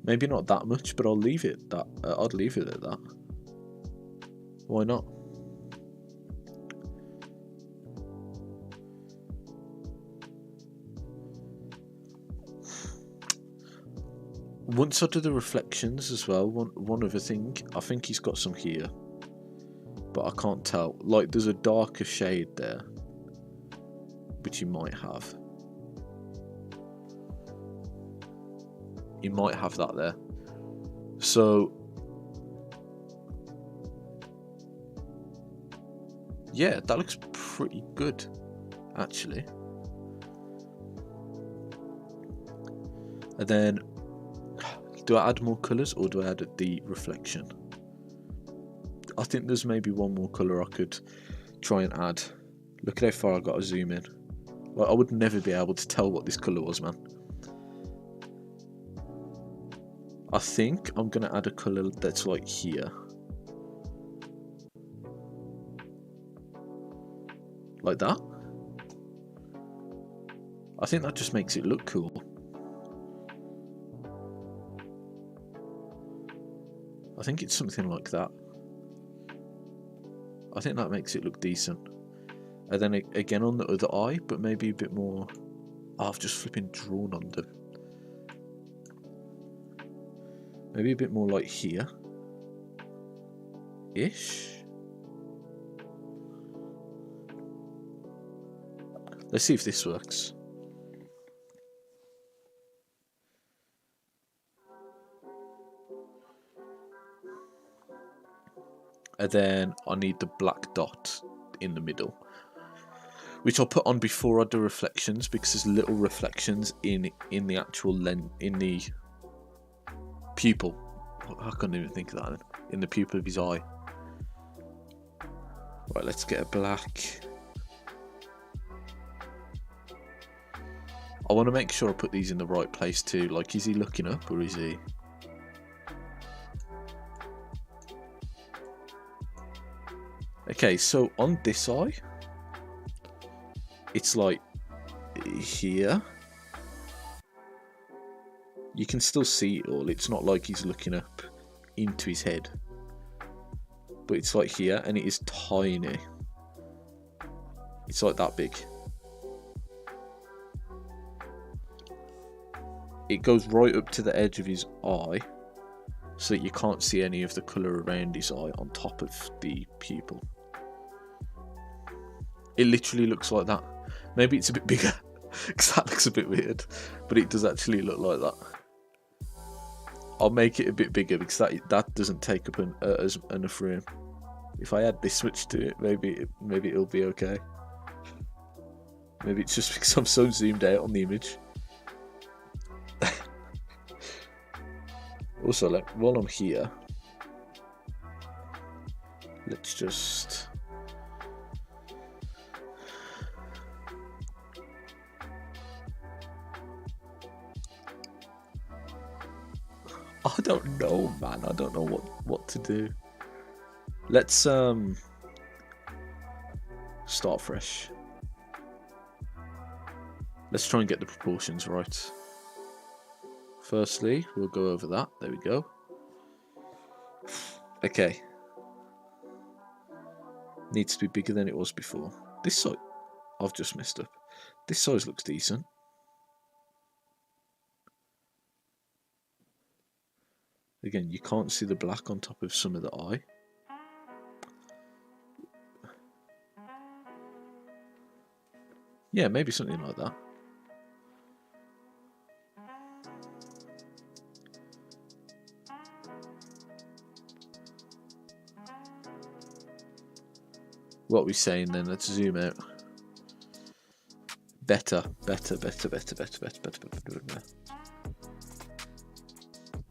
Maybe not that much, but I'll leave it that. I'd leave it at that. Why not? Once I do the reflections as well, one other thing, I think he's got some here, but I can't tell. Like, there's a darker shade there, which he might have. He might have that there. So, yeah, that looks pretty good, actually. And then, do I add more colours or do I add the reflection? I think there's maybe one more colour I could try and add. Look at how far I got to zoom in. Like, I would never be able to tell what this colour was, man. I think I'm going to add a colour that's like here. Like that. I think that just makes it look cool. I think it's something like that. I think that makes it look decent. And then again on the other eye, but maybe a bit more... Oh, I've just flipping drawn on them. Maybe a bit more like here. Ish. Let's see if this works. And then I need the black dot in the middle, which I'll put on before I do reflections, because there's little reflections in the actual lens, in the pupil. I couldn't even think of that. In the pupil of his eye. Right, let's get a black. I want to make sure I put these in the right place too. Like, is he looking up or is he? Okay, so on this eye, it's like here. You can still see it all. It's not like he's looking up into his head. But it's like here, and it is tiny. It's like that big. It goes right up to the edge of his eye, so that you can't see any of the colour around his eye on top of the pupil. It literally looks like that. Maybe it's a bit bigger, because that looks a bit weird, but it does actually look like that. I'll make it a bit bigger because that doesn't take up enough room. If I add this much to it, maybe it'll be okay. Maybe it's just because I'm so zoomed out on the image. Also, like, while I'm here, let's just... I don't know, man. I don't know what to do. Let's start fresh. Let's try and get the proportions right. Firstly, we'll go over that. There we go. Okay. Needs to be bigger than it was before. This size, I've just messed up. This size looks decent. Again, you can't see the black on top of some of the eye. Yeah, maybe something like that. What are we saying then? Let's zoom out. Better.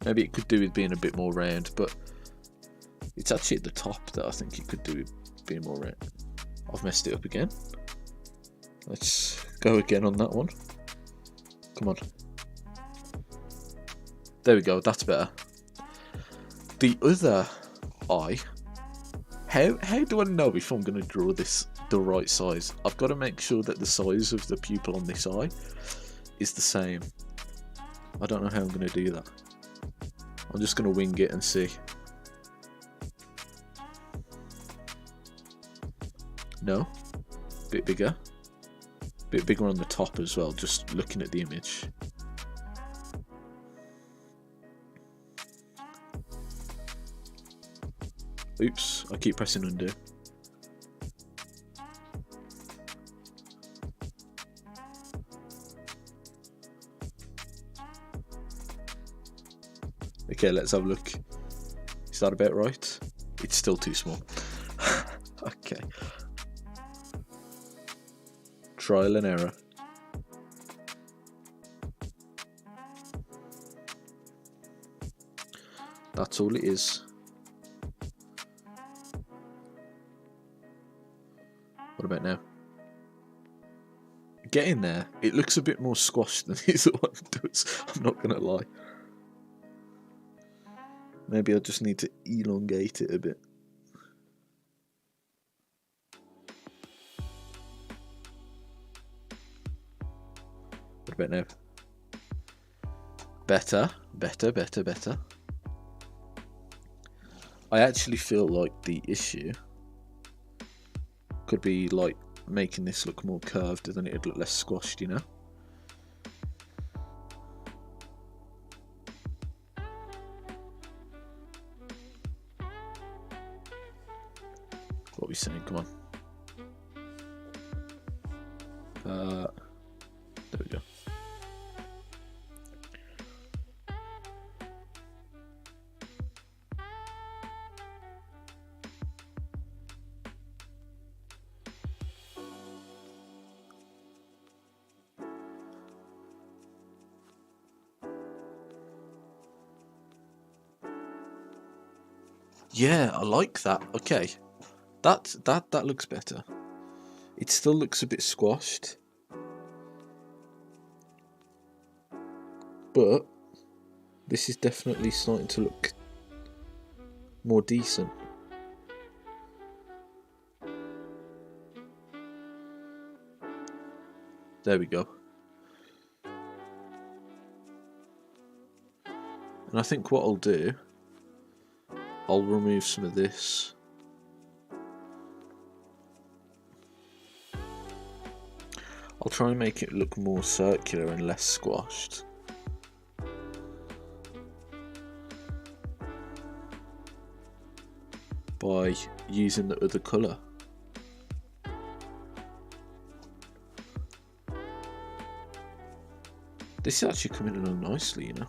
Maybe it could do with being a bit more round, but it's actually at the top that I think it could do with being more round. I've messed it up again. Let's go again on that one. Come on. There we go, that's better. The other eye. How do I know if I'm going to draw this the right size? I've got to make sure that the size of the pupil on this eye is the same. I don't know how I'm going to do that. I'm just going to wing it and see. No? Bit bigger. Bit bigger on the top as well, just looking at the image. Oops, I keep pressing undo. Okay, let's have a look. Is that about right? It's still too small. Okay. Trial and error. That's all it is. What about now? Getting there. It looks a bit more squashed than the other one does. I'm not gonna lie. Maybe I just need to elongate it a bit. What about now? Better. I actually feel like the issue could be like making this look more curved, then it'd look less squashed, you know? What are we saying? Come on. There we go. Yeah, I like that. Okay. That looks better. It still looks a bit squashed. But this is definitely starting to look more decent. There we go. And I think what I'll do, I'll remove some of this. I'll try and make it look more circular and less squashed. By using the other colour. This is actually coming along nicely, you know.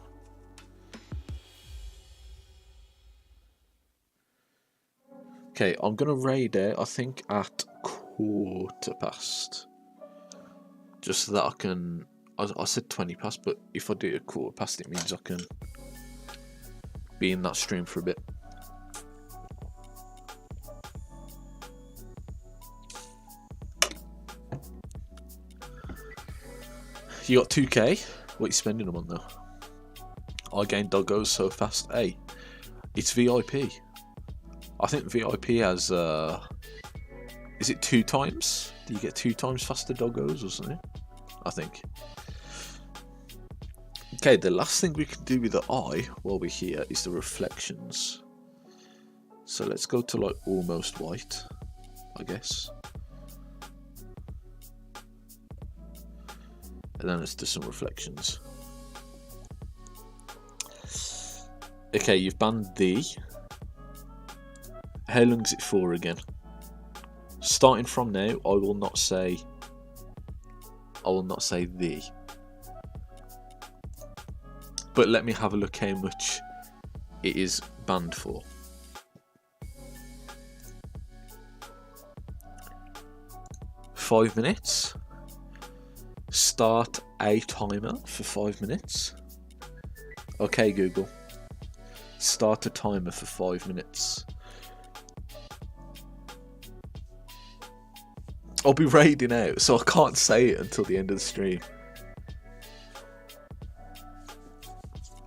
Okay, I'm gonna raid it, I think at 1/4 past. Just so that I can, I said 20 past, but if I do it at 1/4 past, it means I can be in that stream for a bit. You got 2k? What are you spending them on though? I gained doggos so fast. Hey, it's VIP. I think VIP has, is it 2 times? Do you get 2 times faster doggos or something? I think. Okay, the last thing we can do with the eye while we're here is the reflections. So let's go to like almost white, I guess. And then let's do some reflections. Okay, you've banned the. How long is it for again? Starting from now, I will not say the. But let me have a look how much it is banned for. $5 Start a timer for 5 minutes. Okay, Google. Start a timer for 5 minutes. I'll be raiding out, so I can't say it until the end of the stream.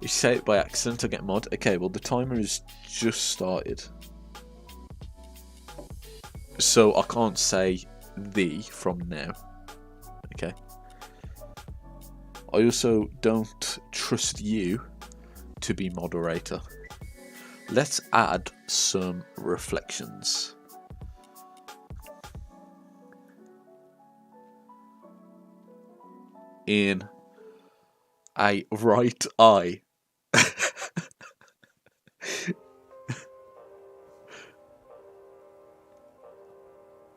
If you say it by accident, I get mod. Okay, well the timer has just started. So I can't say the from now. Okay. I also don't trust you to be moderator. Let's add some reflections. In a right eye.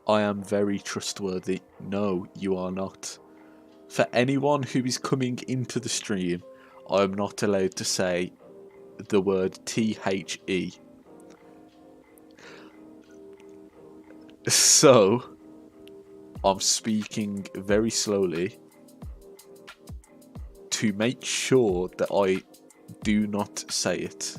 I am very trustworthy. No, you are not. For anyone who is coming into the stream, I am not allowed to say the word THE. So, I'm speaking very slowly to make sure that I do not say it.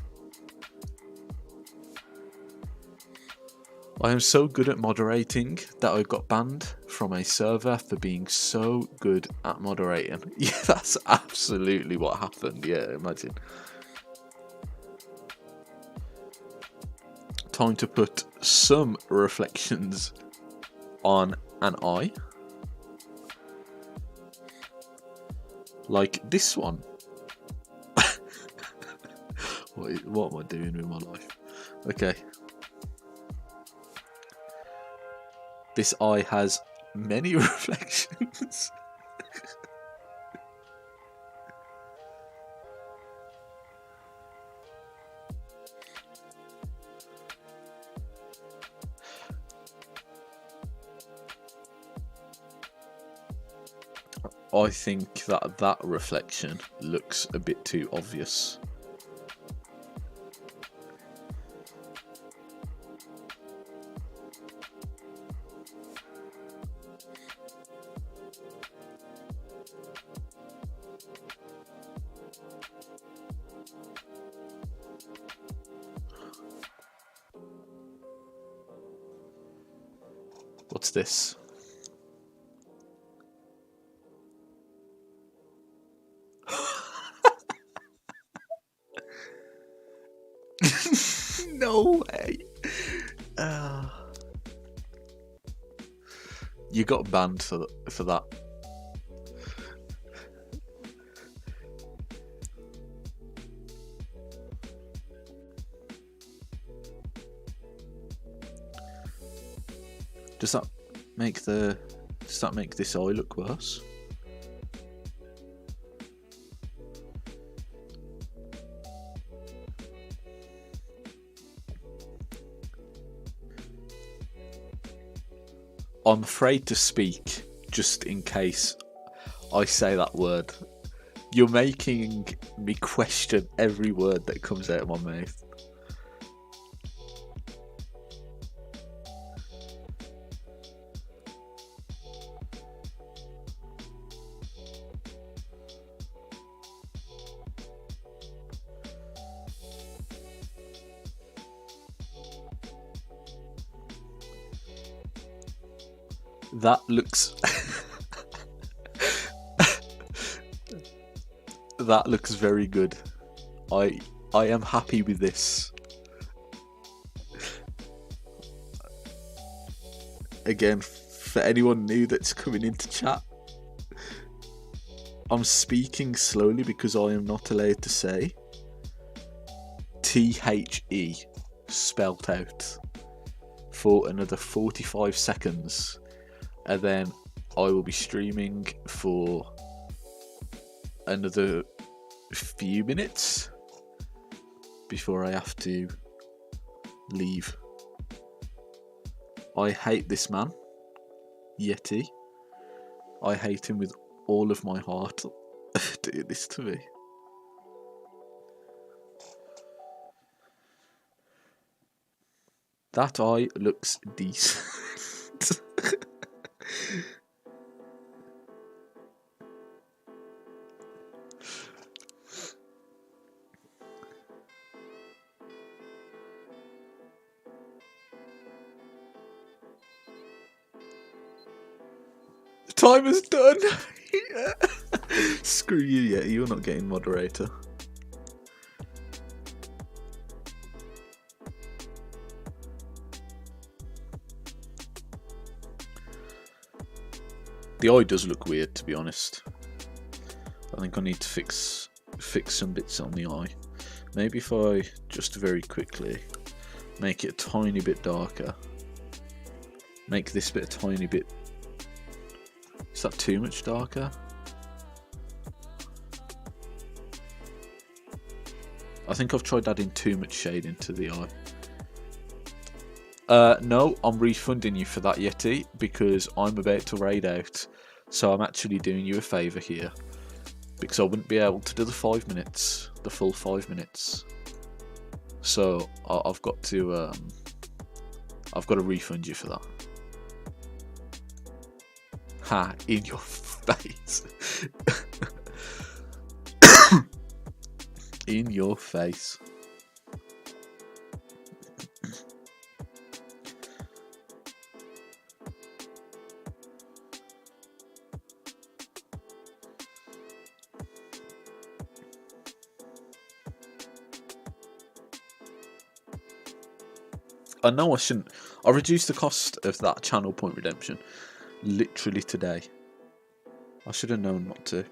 I am so good at moderating that I got banned from a server for being so good at moderating. Yeah, that's absolutely what happened. Yeah, imagine. Time to put some reflections on an eye. Like this one. What am I doing with my life? Okay. This eye has many reflections. I think that reflection looks a bit too obvious. What's this? No way. You got banned for that. Does that make this eye look worse? I'm afraid to speak just in case I say that word. You're making me question every word that comes out of my mouth. That looks that looks very good. I am happy with this. again, for anyone new that's coming into chat, I'm speaking slowly because I am not allowed to say THE spelt out for another 45 seconds, and then I will be streaming for another few minutes before I have to leave. I hate this man, Yeti. I hate him with all of my heart. Do this to me. That eye looks decent. The timer's done. Screw you, Yeti. You're not getting moderator. The eye does look weird, to be honest. I think I need to fix some bits on the eye. Maybe if I just very quickly make it a tiny bit darker. Make this bit a tiny bit... Is that too much darker? I think I've tried adding too much shade into the eye. No, I'm refunding you for that, Yeti, because I'm about to raid out. So I'm actually doing you a favour here. Because I wouldn't be able to do the 5 minutes, the full 5 minutes. So I've got to refund you for that. Ha, in your face. In your face. I know I shouldn't. I reduced the cost of that channel point redemption literally today. I should have known not to.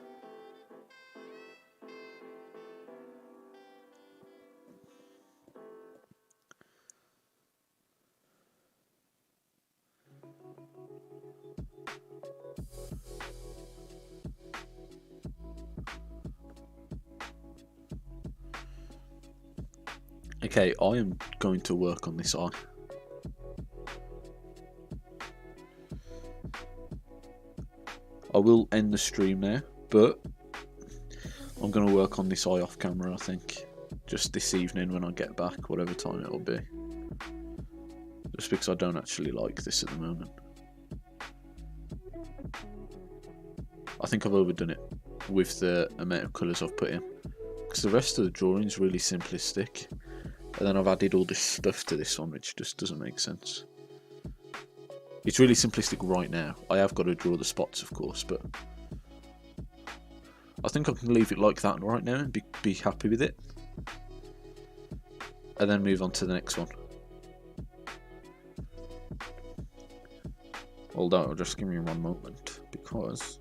Okay, I am going to work on this eye. I will end the stream now, but I'm going to work on this eye off camera, I think. Just this evening when I get back, whatever time it'll be. Just because I don't actually like this at the moment. I think I've overdone it with the amount of colours I've put in. Because the rest of the drawing's really simplistic. And then I've added all this stuff to this one, which just doesn't make sense. It's really simplistic right now. I have got to draw the spots, of course, but I think I can leave it like that right now and be happy with it. And then move on to the next one. Hold on, just give me 1 moment, because...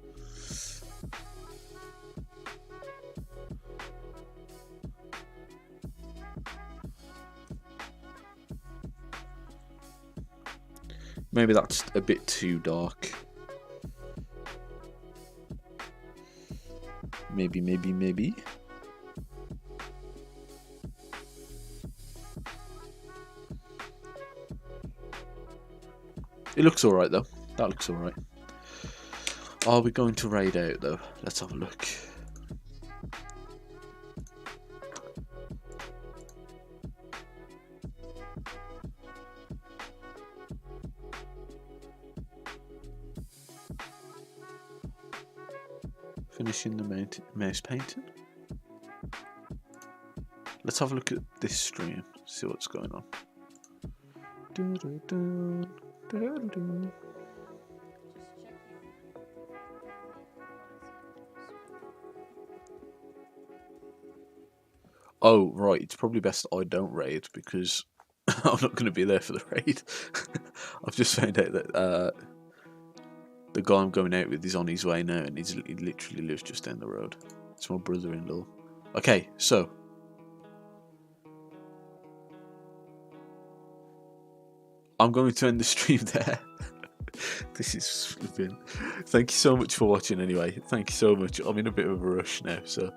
Maybe that's a bit too dark. Maybe. It looks alright though. That looks alright. Are we going to raid out though? Let's have a look. Finishing the mouse painting. Let's have a look at this stream, see what's going on. Oh, right, it's probably best I don't raid because I'm not going to be there for the raid. I've just found out that the guy I'm going out with is on his way now, and he literally lives just down the road. It's my brother-in-law. Okay, so I'm going to end the stream there. This is flipping. Thank you so much for watching anyway. Thank you so much. I'm in a bit of a rush now, so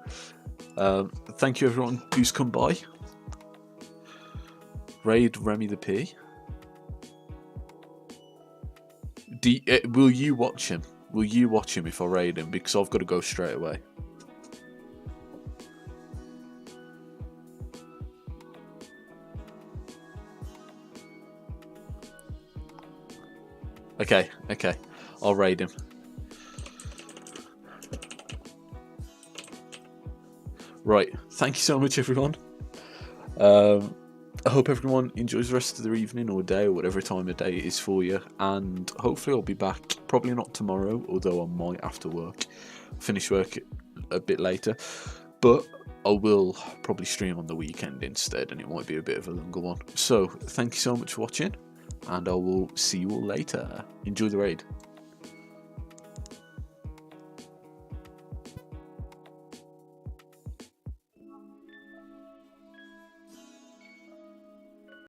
thank you everyone who's come by. Raid Remy the P. Will you watch him? Will you watch him if I raid him? Because I've got to go straight away. Okay, I'll raid him. Right, thank you so much everyone. I hope everyone enjoys the rest of their evening or day or whatever time of day it is for you, and hopefully I'll be back, probably not tomorrow, although I might after work, finish work a bit later, but I will probably stream on the weekend instead, and it might be a bit of a longer one. So thank you so much for watching, and I will see you all later. Enjoy the raid.